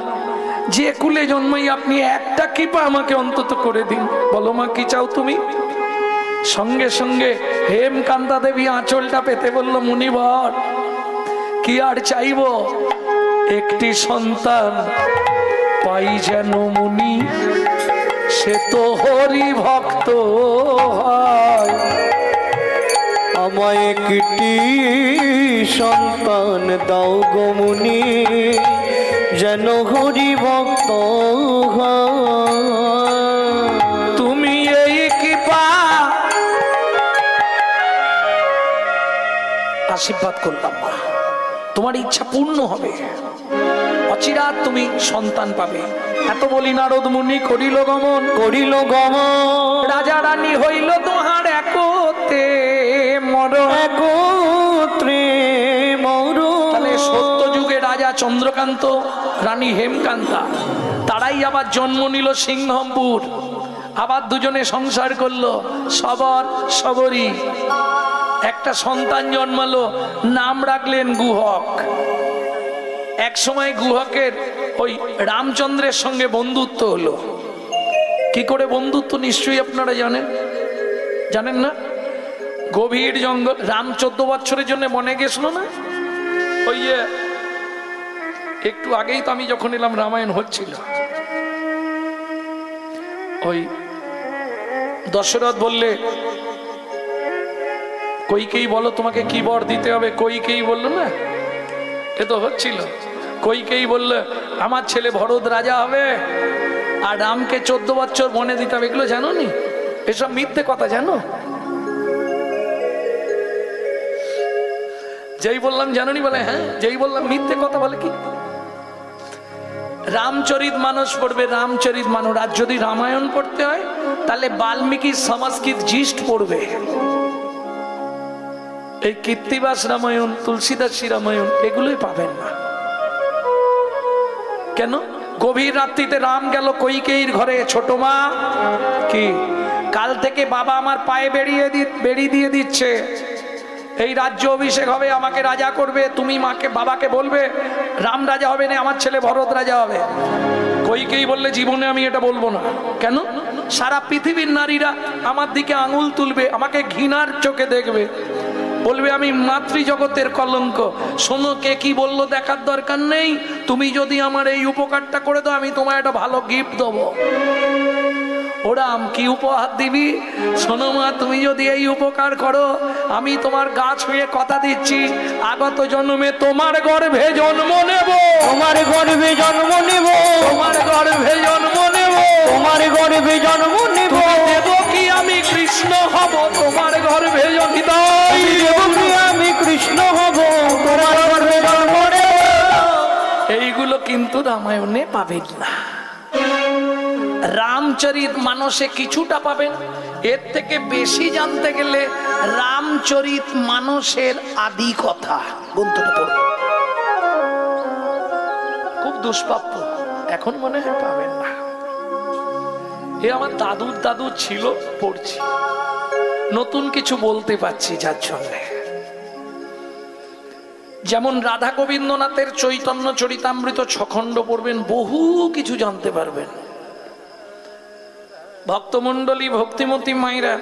যে কুলে জন্মাই আপনি একটা কৃপা আমাকে অন্তত করে দিন। বলো মা কি চাও তুমি? সঙ্গে সঙ্গে হেমকান্তা দেবী আঁচলটা পেতে বলল, মুনিবর কি আর চাইবো, একটি সন্তান পাই যেন মুনি, সে তো হরি ভক্ত হয়। আমায় একটি সন্তান দাও গো মুনি, যেন হরি ভক্ত হয়। তুমি এই কৃপা আশীর্বাদ করলাম মা, তোমার ইচ্ছা পূর্ণ হবে, অচিরাত তুমি সন্তান পাবে। এত বলি নারদ মুনি করিল গমন, করিল গমন, রাজা রানী হইল তোমার একতে মরণ। একত্রে মরণ। তাহলে সত্য যুগে রাজা চন্দ্রকান্ত, রানী হেমকান্তা, তারাই আবার জন্ম নিল সিংহমপুর। আবার দুজনে সংসার করলো, সবর সবরী। একটা সন্তান জন্মালো, নাম রাখলেন গুহক। এক সময় গুহকের ওই রামচন্দ্রের সঙ্গে বন্ধুত্ব হলো। কি করে বন্ধুত্ব নিশ্চয়ই আপনারা জানেন, জানেন না? গভীর জঙ্গল, রাম 14 বছরের জন্য বনে গেছিল না? ওই একটু আগেই তো আমি যখন এলাম রামায়ণ হচ্ছিল, ওই দশরথ বললে কইকেই বলো তোমাকে কি বর দিতে হবে, কইকেই বললো না, এ তো হচ্ছিল। কইকেই বললো আমার ছেলে ভরত রাজা হবে আর রামকে 14 বছর বনে দিতে হবে। এগুলো জানো নি? এসব মিথ্যে কথা জানো? যেই বললাম জানোনি বলে হ্যাঁ, যেই বললাম মিথ্যে কথা বলে কি? রামচরিত মানস পড়বে, রামচরিত মানস। আর যদি রামায়ণ পড়তে হয় তাহলে বাল্মীকি সংস্কৃত জিষ্ট পড়বে। এই কীর্তিবাস রামায়ণ, তুলসীদাসী রামায়ণ এগুলোই পাবেন না। কেন? গভীর রাত্রিতে রাম গেল কইকেয়ীর ঘরে। ছোট মা কি কাল থেকে বাবা আমার পায়ে বেড়ি দিয়ে দিচ্ছে, এই রাজ্য অভিষেক হবে, আমাকে রাজা করবে। তুমি মাকে বাবাকে বলবে রাম রাজা হবে না, আমার ছেলে ভরত রাজা হবে। কইকেয়ী বললে জীবনে আমি এটা বলবো না। কেন? সারা পৃথিবীর নারীরা আমার দিকে আঙুল তুলবে, আমাকে ঘৃণার চোখে দেখবে, বলবে আমি মাতৃজগতের কলঙ্ক। শোনো, কে কি বললো দেখার দরকার নেই। তুমি যদি আমার এই উপকারটা করে দাও, আমি তোমায় একটা ভালো গিফট দেবো। ওরা কি উপহার দিবি? শোনো মা, তুমি যদি এই উপকার করো, আমি তোমার গা ছুঁয়ে কথা দিচ্ছি, আগত জন্মে তোমার গর্ভে জন্ম নেব, তোমার গর্ভে জন্ম নেব, তোমার গর্ভে জন্ম নেব, তোমার গর্ভে জন্ম নেব। দেব কি আমি কৃষ্ণ হব তোমার গর্ভে জনিত, দেব কি আমি কৃষ্ণ হব তোমার গর্ভে জন্ম নেব। এইগুলো কিন্তু রামায়ণে পাবেন না। রামচরিত মানসে কিছুটা পাবেন। এর থেকে বেশি জানতে গেলে রামচরিত মানসের আদি কথা গ্রন্থটা পড়ুন, খুব দুষ্প্রাপ্য, এখন মনে হয় পাবেন না। এ আমার দাদুর দাদু ছিল, পড়ছি, নতুন কিছু বলতে পারছি যার জন্যে। যেমন রাধা গোবিন্দনাথের চৈতন্য চরিতামৃত 6 খণ্ড পড়বেন, বহু কিছু জানতে পারবেন। ভক্তমণ্ডলী, ভক্তিমতী মায়েরা,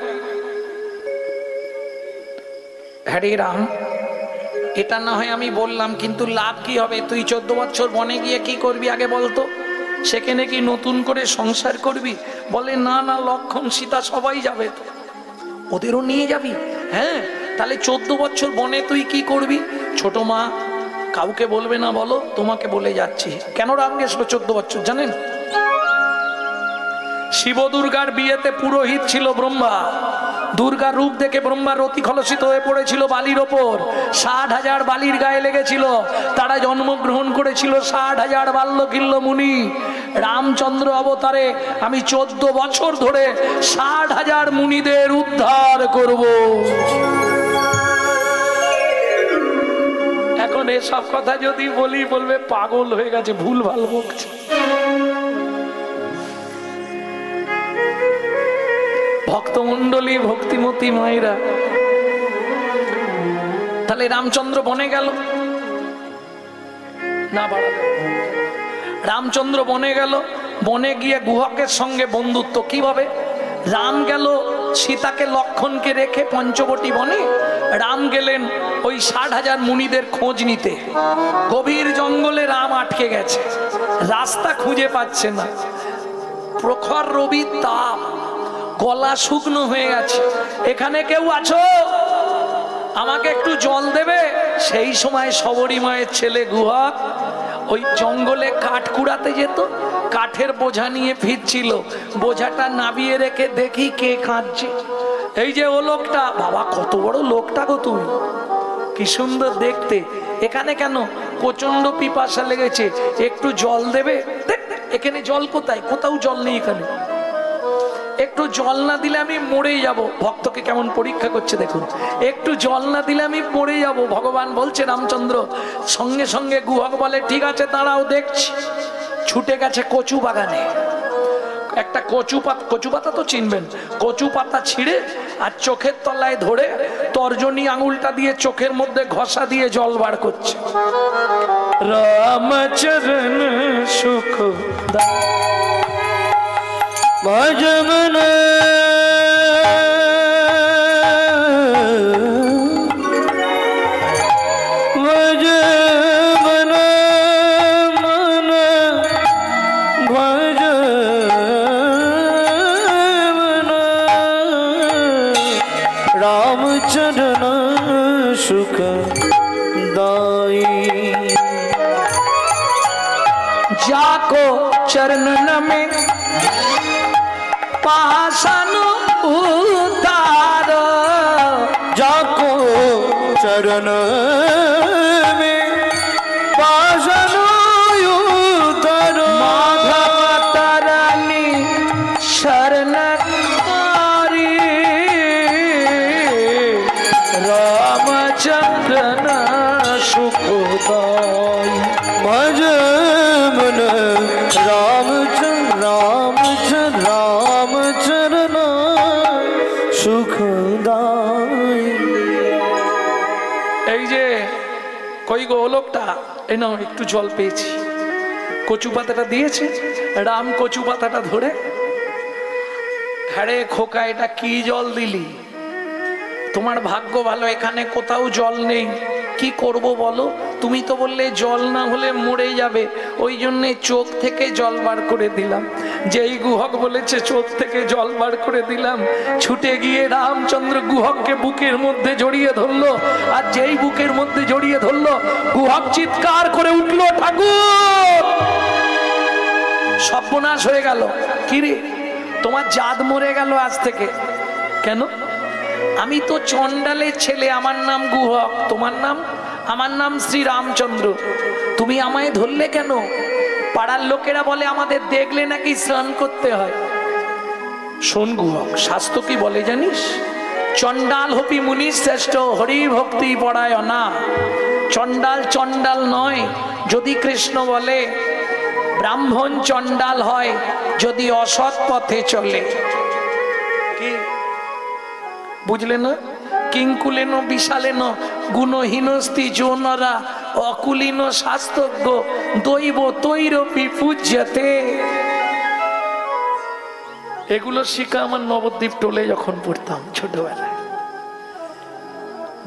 হরে রাম, এটা না হয় আমি বললাম, কিন্তু লাভ কি হবে? তুই 14 বছর বনে গিয়ে কি করবি আগে বলতো? সেখানে কি নতুন করে সংসার করবি? বলে না না, লক্ষণ সীতা সবাই যাবে তো। ওদেরও নিয়ে যাবি? হ্যাঁ। তাহলে 14 বছর বনে তুই কি করবি? ছোট মা কাউকে বলবে না, বলো, তোমাকে বলে যাচ্ছি। কেন রাম গেছিল 14 বছর জানেন? শিব দুর্গার বিয়েতে পুরোহিত ছিল ব্রহ্মা। দুর্গার রূপ দেখে ব্রহ্মার অতি খলসিত হয়ে পড়েছিল বালির ওপর। 60,000 বালির গায়ে লেগেছিল। তারা জন্মগ্রহণ করেছিল 60,000 বাল্যকিল্য মুনি। রামচন্দ্র অবতারে আমি 14 বছর ধরে 60,000 মুনিদের উদ্ধার করব। এখন এসব কথা যদি বলি বলবে পাগল হয়ে গেছে, ভুল ভাল বকছে। ভক্তমন্ডলী, ভক্তিমতী মায়েরা, তাহলে রামচন্দ্র বনে গেল না, বাড়াবে। রামচন্দ্র বনে গেল, বনে গিয়ে গুহকের সঙ্গে বন্ধুত্ব। কিভাবে? রাম গেল সীতাকে লক্ষণকে রেখে পঞ্চবটী বনে, রাম গেলেন ওই 60,000 মুনিদের খোঁজ নিতে। গভীর জঙ্গলে রাম আটকে গেছে, রাস্তা খুঁজে পাচ্ছে না। প্রখর রবির তাপ, গলা শুকনো হয়ে গেছে। এখানে কেউ আছো? আমাকে একটু জল দেবে? সেই সময় শবরী মায়ের ছেলে গুহক ওই জঙ্গলে কাঠ কুড়াতে যেত, কাঠের বোঝা নিয়ে ফিরছিল। বোঝাটা নাবিয়ে রেখে দেখি কে কাঁদছে। এই যে ও লোকটা। বাবা কত বড় লোকটা গো তুমি, কি সুন্দর দেখতে। এখানে কেন? প্রচন্ড পিপাসা লেগেছে, একটু জল দেবে? এখানে জল কোথায়? কোথাও জল নেই এখানে। একটু জল না দিলে আমি মরে যাব। ভক্তকে কেমন পরীক্ষা করছে দেখুন। একটু জল না দিলে আমি মরে যাব। ভগবান বলছে রামচন্দ্র। সঙ্গে সঙ্গে গুহক বলে ঠিক আছে দাঁড়াও দেখছি। ছুটে গেছে কচু বাগানে। একটা কচু পাতা তো চিনবেন, কচু পাতা ছিঁড়ে আর চোখের তলায় ধরে তর্জনী আঙুলটা দিয়ে চোখের মধ্যে ঘষা দিয়ে জল বার করছে। রামচরণ সুখ ভজমন ভজমন মন ভজমন রামচরণ সুখ দায়ী। जाको चरणन में पासन उतारो, जाको चरण में पासन उतारो। माधव तरनी शरण कारी, रामचंद्र सुखदाई। भजमन रामचरण সুখদাই। এই যে কই গো লোকটা, এই নাও একটু জল পেয়েছি। কচু পাতাটা দিয়েছে। রাম কচু পাতাটা ধরে, হ্যাঁ খোকা এটা কি জল দিলি? তোমার ভাগ্য ভালো, এখানে কোথাও জল নেই। কি করব বলো? তুমি তো বললে জল না হলে মরে যাবে, ওই জন্যে চোখ থেকে জল বার করে দিলাম। যেই গুহক বলেছে চোখ থেকে জল বার করে দিলাম, ছুটে গিয়ে রামচন্দ্র গুহককে বুকের মধ্যে জড়িয়ে ধরলো। আর যেই বুকের মধ্যে জড়িয়ে ধরলো, গুহক চিৎকার করে উঠলো, ঠাকুর সর্বনাশ হয়ে গেল। কিরে তোমার জাত মরে গেল আজ থেকে। কেন? আমি তো চণ্ডালের ছেলে, আমার নাম গুহক, তোমার নাম? আমার নাম শ্রী রামচন্দ্র। তুমি আমায় ধরলে কেন? পাড়ার লোকেরা বলে আমাদের দেখলে নাকি স্নান করতে হয়। শোন গুহক, শাস্ত্র কি বলে জানিস? চণ্ডাল হপি মুনি শ্রেষ্ঠ, হরি ভক্তি পড়ায় না। চণ্ডাল চণ্ডাল নয় যদি কৃষ্ণ বলে, ব্রাহ্মণ চণ্ডাল হয় যদি অসৎ পথে চলে। কি বুঝলে না? কিঙ্কুলেন বিশালেন গুণহীনস্তি যৌনরা অকুলীন শাস্ত্রজ্ঞ দৈব তৈরপি পূজ্যতে। এগুলো শিখা আমার নবদ্বীপ টোলে যখন পড়তাম ছোটবেলায়।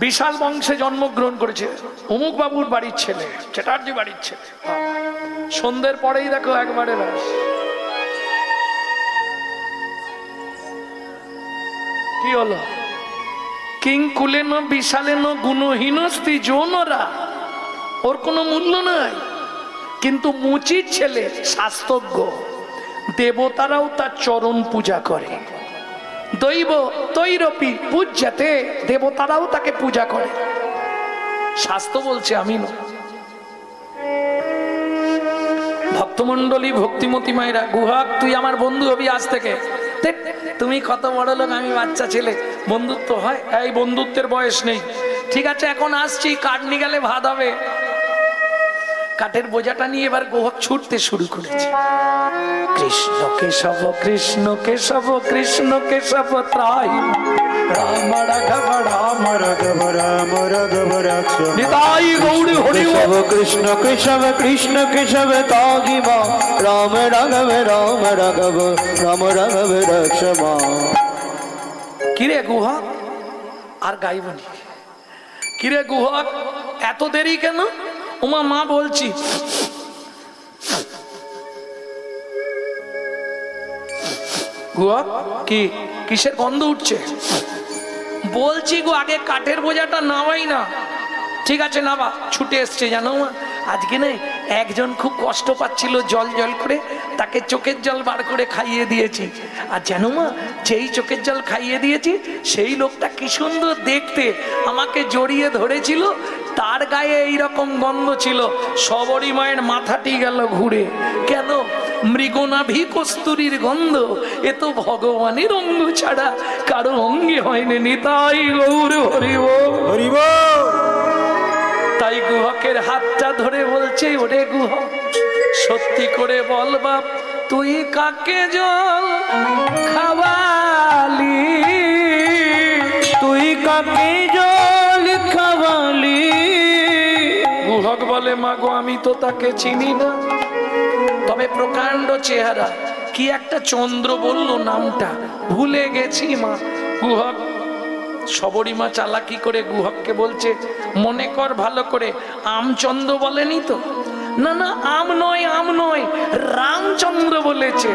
বিশাল বংশে জন্মগ্রহণ করেছে, অমুক বাবুর বাড়ির ছেলে, চ্যাটার্জি বাড়ির ছেলে। সন্ধ্যের পরেই দেখো একবারে রাস। কি হলো? কিং কুলেন বিশালেন গুণহীনস্তি যৌনরা, ওর কোনো মূল্য নাই। কিন্তু মুচির ছেলে শাস্ত্রজ্ঞ, দেবতারাও তার চরণ পূজা করে। দৈব তৈরপি পূজ্যাতে, দেবতারাও তাকে পূজা করে। শাস্ত্র বলছে, আমি না। ভক্তমন্ডলী, ভক্তিমতী মায়েরা, গুহাক তুই আমার বন্ধু হবি আজ থেকে। তুমি কত বড় লোক, আমি বাচ্চা ছেলে, বন্ধুত্ব হয়? এই বন্ধুত্বের বয়স নেই। ঠিক আছে, এখন আসছি, কাঠ নিয়ে গেলে ভাত হবে। কাঠের বোঝাটা নিয়ে এবার গুহাক ছুটতে শুরু করেছে। কৃষ্ণ কেশব কৃষ্ণ কেশব কৃষ্ণ কেশব ত্রাই, রাম রাঘব রাম রাঘব রাম রাঘব রাক্ষ, নিতাই গৌর হরি কেশব কৃষ্ণ কেশব কৃষ্ণ কেশব তাগি মা, রাম রাঘব রাম রাঘব রাম রাঘব রক্ষমা। কিরে গুহা, আর গাইবনি? কিরে গুহা, এত দেরি কেন? ওমা মা বলছি। গুহা কি কিসের গন্ধ উঠছে? বলছি গো, আগে কাঠের বোঝাটা নামাই না। ঠিক আছে নাবা। ছুটে এসছে জানো মা, আজকে না একজন খুব কষ্ট পাচ্ছিল, জল জল করে, তাকে চোখের জল বার করে খাইয়ে দিয়েছি। আর জানো মা, যেই চোখের জল খাইয়ে দিয়েছি, সেই লোকটা কি সুন্দর দেখতে, আমাকে জড়িয়ে ধরেছিল, তার গায়ে এইরকম গন্ধ ছিল। সবরী মায়ের মাথাটি গেল ঘুরে। কেন? মৃগনাভি কস্তুরীর গন্ধ, এ তো ভগবানের অঙ্গ ছাড়া কারো অঙ্গে হয়নি। নিতাই গৌর হরিব হরিব। তাই গুহকের হাতটা ধরে বলছে, ওরে গুহক, সত্যি করে বল বাপ, তুই কাকে জল খাওয়ালি? তুই কাকে জল খাওয়ালি? গুহক বলে, মাগো আমি তো তাকে চিনি না, তবে প্রকাণ্ড চেহারা, কি একটা চন্দ্র বলল নামটা, ভুলে গেছি মা। গুহক, সবরী মা চালাকি করে গুহককে বলছে, মনে কর ভালো করে, আমচন্দ্র বলেনি তো? না না, আম নয়, আম নয়, রামচন্দ্র বলেছে।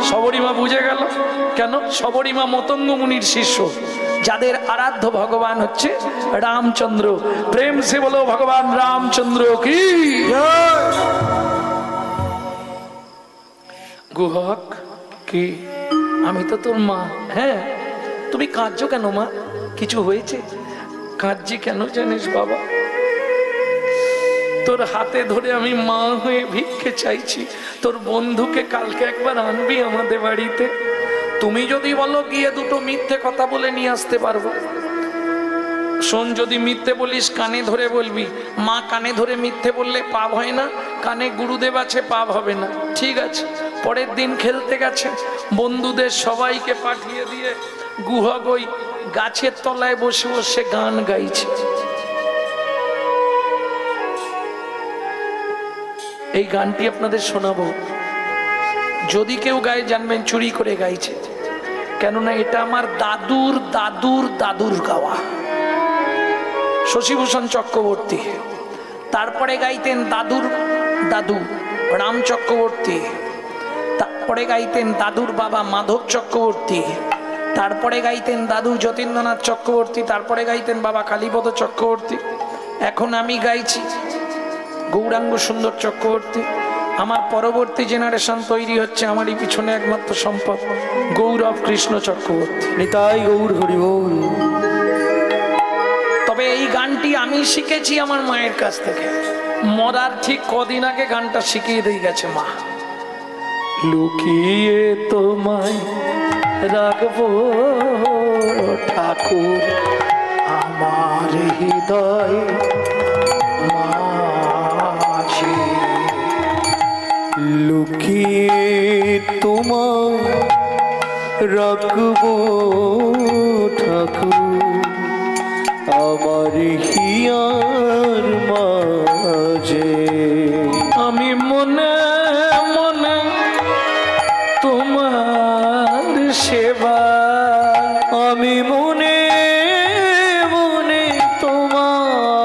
সবরী মা বুঝে গেল। কেন? সবরী মা মতঙ্গ মুনির শিষ্য, যাদের আরাধ্য ভগবান হচ্ছে রামচন্দ্র। প্রেম সে বলো ভগবান রামচন্দ্র কি। গুহক, কি? আমি তো তোর মা। হ্যাঁ, তুমি কাঁদছো কেন মা? কিছু হয়েছে? কাঁদছি কেন জানিস বাবা? তোর হাতে ধরে আমি মা হয়ে ভিক্ষে চাইছি, তোর বন্ধুকে কালকে একবার আনবি আমাদের বাড়িতে। তুমি যদি বলো গিয়ে দুটো মিথ্যে কথা বলে নিয়ে আসতে পারবো। শোন, যদি মিথ্যে বলিস কানে ধরে বলবি। মা কানে ধরে মিথ্যে বললে পাপ হয় না, কানে গুরুদেব আছে, পাপ হবে না। ঠিক আছে। পরের দিন খেলতে গেছে, বন্ধুদের সবাইকে পাঠিয়ে দিয়ে গুহক ওই গাছের তলায় বসে বসে গান গাইছে। এই গানটি আপনাদের শোনাবো, যদি কেউ গায়ে জানবেন চুরি করে গাইছে, কেননা এটা আমার দাদুর দাদুর দাদুর গাওয়া। শশীভূষণ চক্রবর্তী, তারপরে গাইতেন দাদুর দাদু রাম চক্রবর্তী, তারপরে গাইতেন দাদুর বাবা মাধব চক্রবর্তী, তারপরে গাইতেন দাদু যতীন্দ্রনাথ চক্রবর্তী, তারপরে গাইতেন বাবা কালীপদ চক্রবর্তী। এখন আমি গাইছি গৌরাঙ্গ সুন্দর চক্রবর্তী। আমার পরবর্তী জেনারেশন তৈরি হচ্ছে, আমারই পিছনে একমাত্র সম্পদ গৌরব কৃষ্ণ চক্রবর্তী। নিতাই গৌর হরি বল। তবে এই গানটি আমি শিখেছি আমার মায়ের কাছ থেকে। মরার ঠিক কদিন আগে গানটা শিখিয়ে দিয়ে গেছে মা। লুকিয়ে তোমায় রাখবো ঠাকুর আমার হৃদয় মাঝে, লুকিয়ে তোমায় রাখবো ঠাকুর আমার হিয়ার মাঝে। আমি মনে মনে তোমার সেবা, আমি মনে মনে তোমার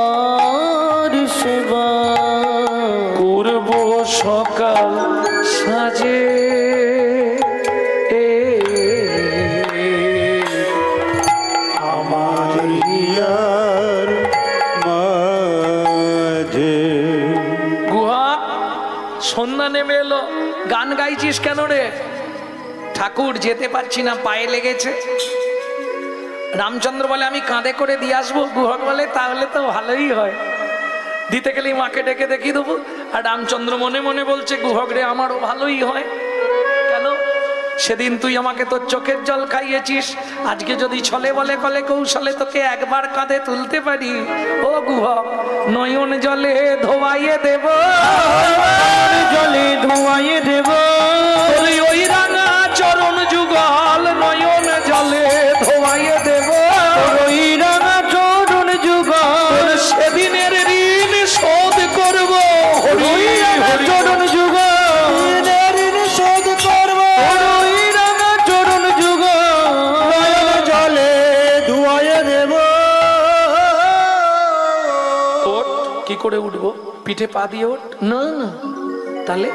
সেবা করব সকাল সাজে। আমার গান গাইছিস কেন রে? ঠাকুর যেতে পারছি না, পায়ে লেগেছে। রামচন্দ্র বলে আমি কাঁধে করে দিয়ে আসবো। গুহক বলে তাহলে তো ভালোই হয়, দিতে গেলেই মাকে ডেকে দেখিয়ে দেবো। আর রামচন্দ্র মনে মনে বলছে গুহক রে আমারও ভালোই হয়। কেন? সেদিন তুই আমাকে তোর চোখের জল খাইয়েছিস, আজকে যদি ছলে বলে কলে কৌশলে তোকে একবার কাঁধে তুলতে পারি, ও গুহক নয়ন জলে ধোয়াইয়ে দেব, জলে ধোয়াইয়ে দেব, ওই রাঙা চরণ যুগল নয়ন জলে ধোয়াইয়ে দেব, ওই রাঙা চরণ যুগল সেদিনের ঋণ শোধ করব, ওই রাঙা চরণ যুগল ঋণ শোধ করব, ওই রাঙা চরণ যুগল নয়ন জলে ধোয়াইয়ে দেব। ওঠ, কি করে উঠবো? পিঠে পা দিয়ে ওঠ। না না, তাহলে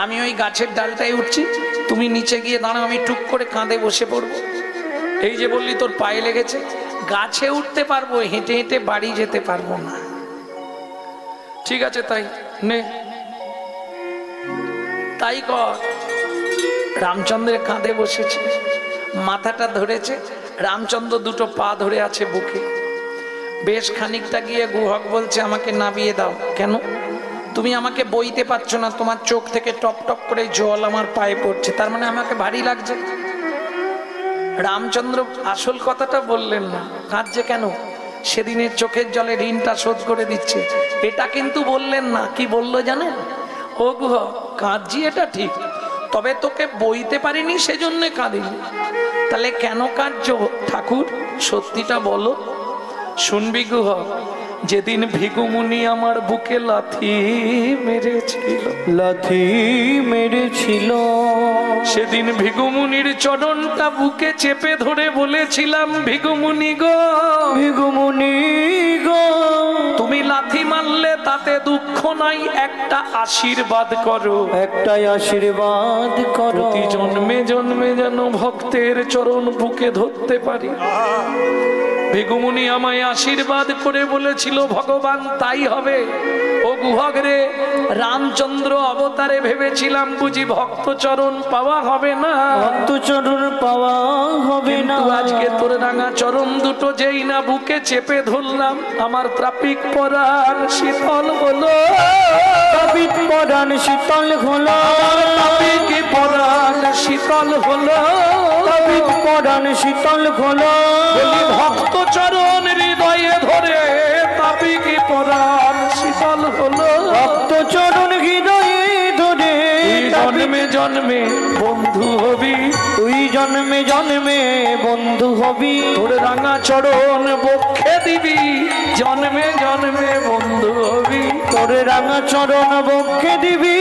আমি ওই গাছের ডালটাই উঠছি, তুমি নিচে গিয়ে দাঁড়াও, আমি টুক করে কাঁধে বসে পড়বো। এই যে বললি তোর পায়ে লেগেছে, গাছে উঠতে পারবো, হেঁটে হেঁটে বাড়ি যেতে পারবো না। ঠিক আছে তাই নে, তাই কর। রামচন্দ্রের কাঁধে বসেছে, মাথাটা ধরেছে, রামচন্দ্র দুটো পা ধরে আছে বুকে। বেশ খানিকটা গিয়ে গুহক বলছে আমাকে নামিয়ে দাও। কেন? তুমি আমাকে বইতে পারছো না, তোমার চোখ থেকে টপ টপ করে জল আমার পায়ে পড়ছে, তার মানে আমাকে ভারী লাগছে। রামচন্দ্র আসল কথাটা বললেন না, কাঁদছে কেন? সেদিনের চোখের জলে ঋণটা শোধ করে দিচ্ছে, এটা কিন্তু বললেন না। কি বললো জানেন? ও গুহ, কাঁদছি এটা ঠিক, তবে তোকে বইতে পারিনি সেজন্য কাঁদিনি। তাহলে কেন কাঁদছো ঠাকুর? সত্যিটা বলো। শুনবি গুহ, যেদিন ভিগুমুনি আমার বুকে লাথি মেরেছিল, লাথি মেরেছিল, সেদিন ভিগুমুনির চরণটা বুকে চেপে ধরে বলেছিলাম ভিগুমুনি গো, ভিগুমুনি গো, তুমি লাথি মারলে তাতে দুঃখ নাই, একটা আশীর্বাদ করো, একটাই আশীর্বাদ করো, প্রতি জন্মে জন্মে যেন ভক্তের চরণ বুকে ধরতে পারি। ভিগুমুনি আমায় আশীর্বাদ করে বলেছিল ভগবান তাই হবে। ও গুহক রে, রামচন্দ্র অবতারে ভেবেছিলাম বুঝি ভক্ত চরণ পাওয়া হবে না, ভক্ত চরণ পাওয়া হবে না। কিন্তু আজকে তোর রাঙা চরণ দুটো যেই না বুকে চেপে ধরলাম, আমার ত্রাপিক পরাণ শীতল হলো, ত্রাপিক পরাণ শীতল হলো, ত্রাপিক পরাণ শীতল হলো, ত্রাপিক পরাণ শীতল হলো, বলি ভক্ত চরণ হৃদয়ে ধরে ত্রাপিক পরাণ শীতল হলো, ভক্ত চরণ হৃদয়ে ধরে জন্মে জন্মে বন্ধু হবি, তুই জন্মে জন্মে বন্ধু হবি, তোর রাঙা চরণ বক্ষে দিবি, জন্মে জন্মে বন্ধু হবি, তোর রাঙা চরণ বক্ষে দিবি।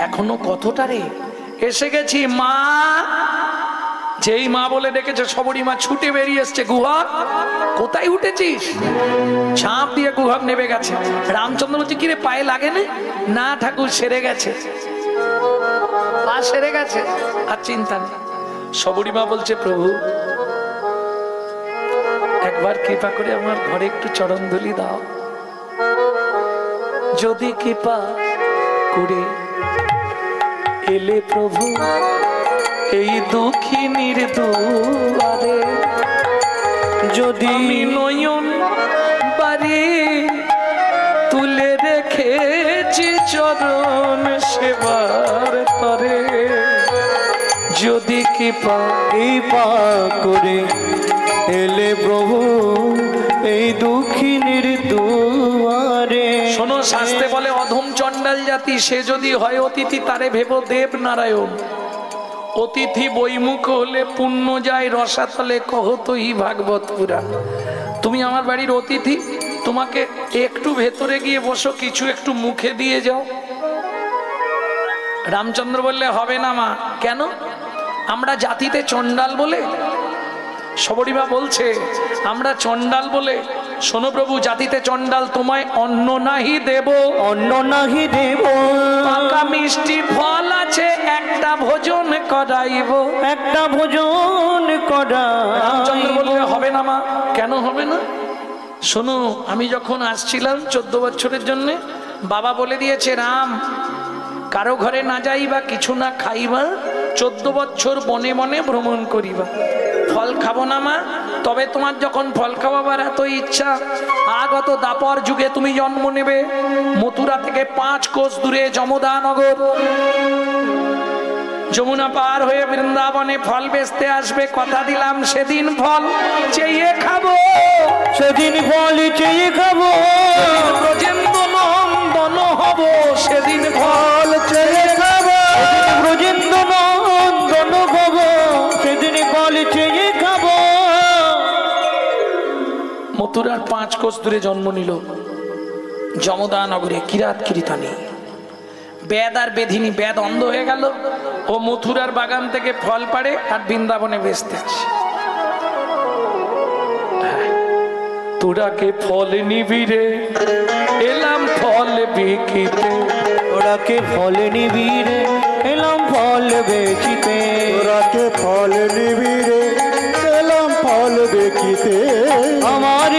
এখনো কতটা রে? এসে গেছি মা। যেই মা বলে ডেকেছে সবরী মা ছুটে বেরিয়ে এসছে। গুহক কোথায় উঠেছিস? ঝাঁপ দিয়ে গুহক নেমে গেছে। রামচন্দ্র বলছে কিরে পায়ে লাগে না? ঠাকুর সেরে গেছে, পা সেরে গেছে, আর চিন্তা নেই। সবরী মা বলছে প্রভু একবার কৃপা করে আমার ঘরে একটু চরণ ধুলি দাও, যদি কৃপা করে এলে প্রভু এই দুঃখিনীর দুয়ারে, যদি আমি নয়ন বাড়ি তুলে রেখেছি চরণ সেবার তরে, যদি কৃপা কৃপা করে এলে প্রভু এই দুঃখিনীর দুয়ারে। শোনো, শাস্ত্রে বলে অধম চণ্ডাল জাতি সে যদি হয় অতিথি তারে ভেব দেব নারায়ণ। অতিথি বৈমুখ হলে পুণ্য যায় রসাতলে কহতই ভাগবত পুরাণ। তুমি আমার বাড়ির অতিথি, তোমাকে একটু ভেতরে গিয়ে বসো, কিছু একটু মুখে দিয়ে যাও। রামচন্দ্র বললে হবে না মা। কেন? আমরা জাতিতে চণ্ডাল বলে। সবরীমা বলছে আমরা চণ্ডাল বলে। শোনো প্রভু, জাতিতে চণ্ডাল, তোমায় অন্ন নাহি দেব, অন্ন নাহি দেব, পাকা মিষ্টি ফল আছে একটা ভোজন করাইব, একটা ভোজন রামচন্দ্র বললে করাইব। হবে না মা। কেন হবে না? শোনো, আমি যখন আসছিলাম 14 বছরের জন্য, বাবা বলে দিয়েছে রাম কারো ঘরে না যাইবা, কিছু না খাইবা, 14 বছর বনে বনে ভ্রমণ করিবা। ফল খাবো না মা? তবে তোমার যখন ফল খাওয়াবার এত ইচ্ছা, আগত দাপর যুগে তুমি জন্ম নেবে মথুরা থেকে 5 কোষ দূরে যমদানগর, যমুনা পার হয়ে বৃন্দাবনে ফল বেচতে আসবে। কথা দিলাম সেদিন ফল চেয়ে খাবো, সেদিন ফল চেয়ে খাবো, ব্রজেন্দ্র নন্দন হব, সেদিন ফল চেয়ে খাবো, ব্রজেন্দ্র নন্দন হব, সেদিন ফল চেয়ে খাবো। মথুরার 5 কোষ দূরে জন্ম নিল যমদানগরে কিরাত কিরিতানি। বেদ আর বেধিনী, বেদ অন্ধ হয়ে গেল, ও মথুরার বাগান থেকে ফল পাড়ে আর বৃন্দাবনে বেচতে আসে। তোরাকে ফল নিবি রে, এলাম ফল বিকিতে, ওরাকে ফল নিবি রে, এলাম ফল বেচিতে, তোরাকে ফল নিবি রে, এলাম ফল বেকিতে। আমার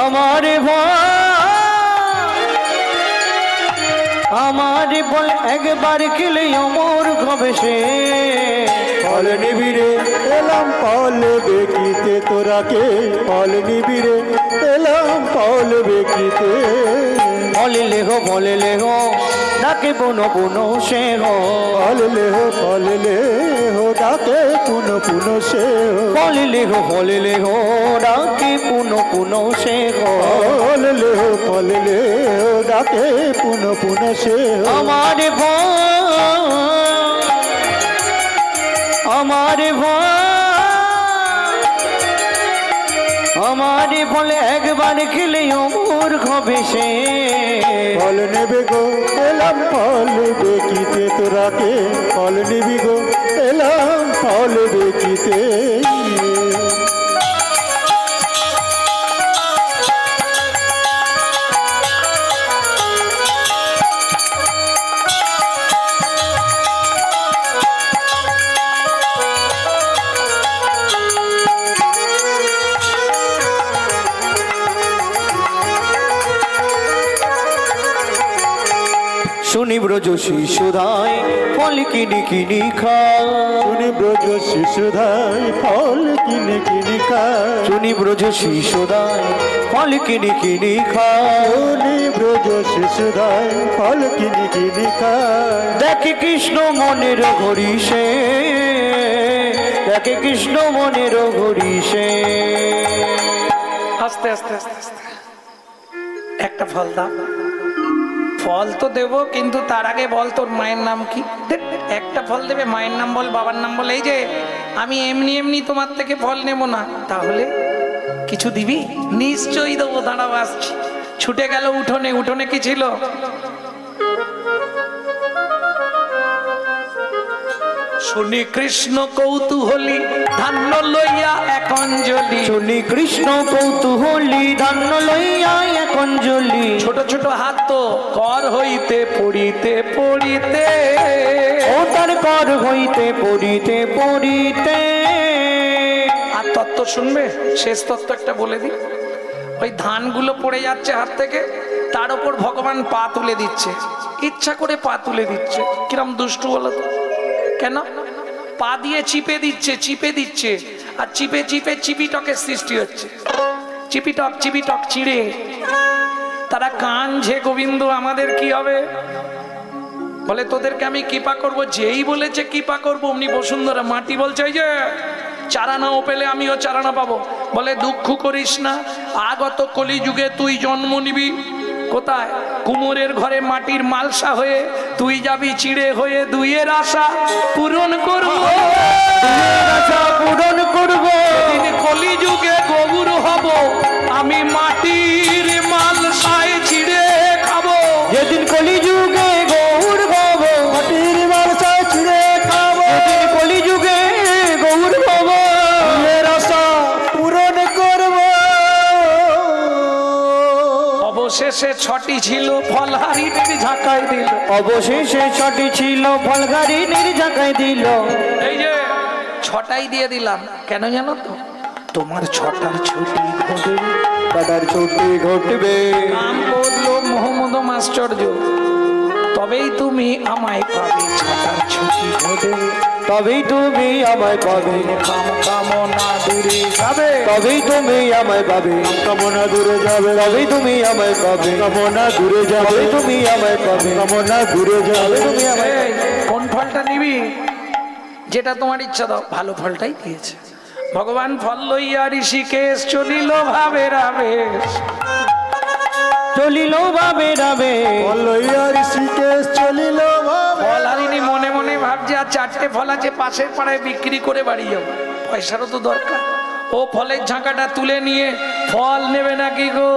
আমার আমার বল একবার খেলে অমর হবে সে। ফল নিবি রে, এলাম ফল বেকিতে, তোরাকে ফল নিবি রে, এলাম ফল বেকিতে। ফল লেহ ডাকে পুনো পুনো সে হো, ফল লেহ ডাকে পুনো পুনো সে হো। ফল লেহ ডাকে পুনো পুনো সে হো। ফল লেহ ডাকে পুনো পুনো সে হো। আমার আমার বলে একবার খেলে অমর হবে সে। ফল নেবে গো, এলাম ফল বেকিতে, তোরাকে ফল নিবি গো, এলাম ফল বেকিতে। শুনি ব্রজ শিশুদায় ফল কিনি কিনি খায়, শুনি ব্রজ শিশুদায় ফল কিনে কিনি খায়। শুনি ব্রজ শিশুদায় ফল কিনি কিনি খায়। শুনি ব্রজ শিশুদায় ফল কিনি কিনি খায়। দেখে কৃষ্ণ মনের হরিষে, দেখে কৃষ্ণ মনের হরিষে। আস্তে আস্তে আস্তে আস্তে একটা ফল দাও। ফল তো দেবো, কিন্তু তার আগে বল তোর মায়ের নাম কি। একটা ফল দেবে, মায়ের নাম বল, বাবার নাম বল। এই যে আমি এমনি এমনি তোমার থেকে ফল নেব না, তাহলে কিছু দিবি? নিশ্চয়ই দেবো, দাঁড়াও আসছি। ছুটে গেল উঠোনে। উঠোনে কি ছিল? শুনি কৃষ্ণ কৌতূহলী ধান্য লইয়া এক অঞ্জলি। শুনি কৃষ্ণ কৌতূহলী ধান্য লইয়া এক অঞ্জলি। ছোট ছোট হাত তো কর হইতে পড়িতে পড়িতে, ও তার কর হইতে পড়িতে পড়িতে। আর তত্ত্ব শুনবে? শেষ তত্ত্ব একটা বলে দিই। ওই ধানগুলো পড়ে যাচ্ছে হাত থেকে, তার উপর ভগবান পা তুলে দিচ্ছে, ইচ্ছা করে পা তুলে দিচ্ছে। কিরম দুষ্টু বলো তো? কেন? পা দিয়ে চিপে দিচ্ছে, চিপে দিচ্ছে, আর চিপে চিপে চিপিটকের সৃষ্টি হচ্ছে। চিপিটক চিপিটক চিড়ে তারা কাঁদছে, গোবিন্দ আমাদের কি হবে? বলে তোদেরকে আমি কৃপা করব। যেই বলেছে কৃপা করবো অমনি বসুন্ধরা মাটি বলছে ওই যে চারানাও পেলে আমিও চারানা পাবো। বলে দুঃখ করিস না, আগত কলিযুগে তুই জন্ম নিবি কোথায়? কুমোরের ঘরে মাটির মালসা হয়ে। তুই যাবি চিড়ে হয়ে, দুইয়ের আশা পূরণ করবো, পূরণ করব। কলিযুগে গৌর হব, আমি মাটির মালসায় চিড়ে খাবো। যেদিন কলিযুগে গৌর হব, মাটির মালসায় চিড়ে খাবো। যেদিন কলিযুগে গৌর হব, এর আশা পূরণ করব। অবশেষে 6টি ছিল ফলহারির ঝাঁকাই দিল। অবশেষে 6টি ছিল ফলগাড়ি নির্ঝাকায় দিল। এই যে 6টাই দিয়ে দিলাম, কেন জানো তো? তোমার 6টার ছুটি ঘটবে, কাটার ছুটি ঘটবে, কাম করলো মোহ আনন্দম আশ্চর্য। তবেই তুমি আমায় পাবে ছাতার ছুটি হবে, তবেই তুমি আমায় পাবে, কাম কামনা দূরে যাবে, তবেই তুমি আমায় পাবে, কামনা দূরে যাবে, তবেই তুমি আমায় পাবে, কামনা দূরে যাবে, তবেই তুমি আমায় পাবে, কামনা দূরে যাবে। তুমি আমায় এই, কোন ফলটা নিবি? যেটা তোমার ইচ্ছা দাও, ভালো ফলটাই দিয়েছে ভগবান। ফল লইয়া ঋষিকেশ চলিল ভাবে রাবেশ, চলিল ভাবে রাবে, ফল লইয়া ঋষিকেশ চলিল ভাবে। ফল হারিনি মনে মনে ভাবছে আর চারটে ফল আছে পাশের পাড়ায় বিক্রি করে বাড়ি যাবো, পয়সারও তো দরকার। ও ফলের ঝাঁকাটা তুলে নিয়ে ফল নেবে নাকি গো,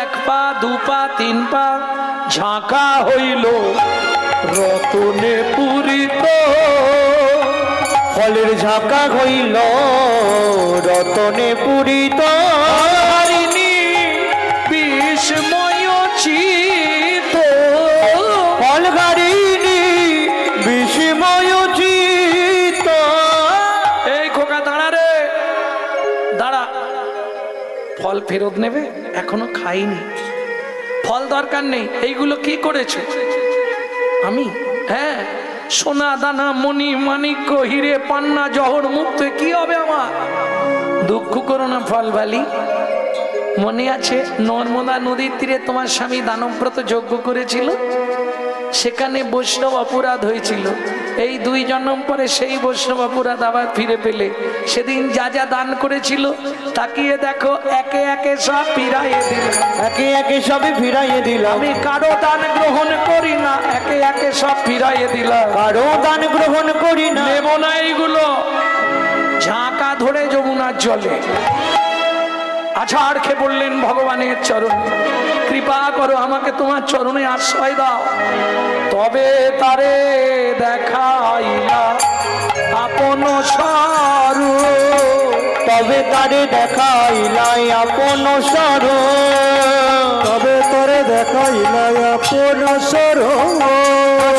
1 পা 2 পা 3 পা ঝাঁকা হইল রতনে পূরিত, ফলের ঝাঁকা হইল রতনে পূরিত, হারিনি বিস্ময় চিত, ফল গাড়িনি বিস্ময় চিত। এই খোকা দাঁড়া রে, দাঁড়া। ফল ফেরত নেবে? এখনো খাইনি, ফল দরকার নেই। এইগুলো কি করেছো? আমি? হ্যাঁ, সোনা দানা মণি মানিক্য হিরে পান্না জহর মুক্ত, কি হবে আমার? দুঃখ করো না ফল বালি। মনে আছে নর্মদা নদীর তীরে তোমার স্বামী দানব্রত যজ্ঞ করেছিল, সেখানে বৈষ্ণব অপরাধ হয়েছিল। এই 2 জন্ম পরে সেই বৈষ্ণব অপরাধ আবার ফিরে পেলে। সেদিন যা যা দান করেছিল তাকিয়ে দেখো, একে একে সব ফিরাইয়ে দিল। একে একে সবে ফিরাইয়ে দিলাম, আমি কারো দান গ্রহণ করি না, একে একে সব ফিরাইয়ে দিলাম। কারো দান গ্রহণ করি না, নেব না এইগুলো। ঝাঁকা ধরে যমুনার জলে আছাড় খেয়ে বললেন ভগবানের চরণ, কৃপা করো আমাকে তোমার চরণে আশ্রয় দাও। তবে তারে দেখাইলা আপন স্বরূপ, তবে তারে দেখাইলাই আপন স্বরূপ, তবে তরে দেখাইলা আপন স্বরূপ।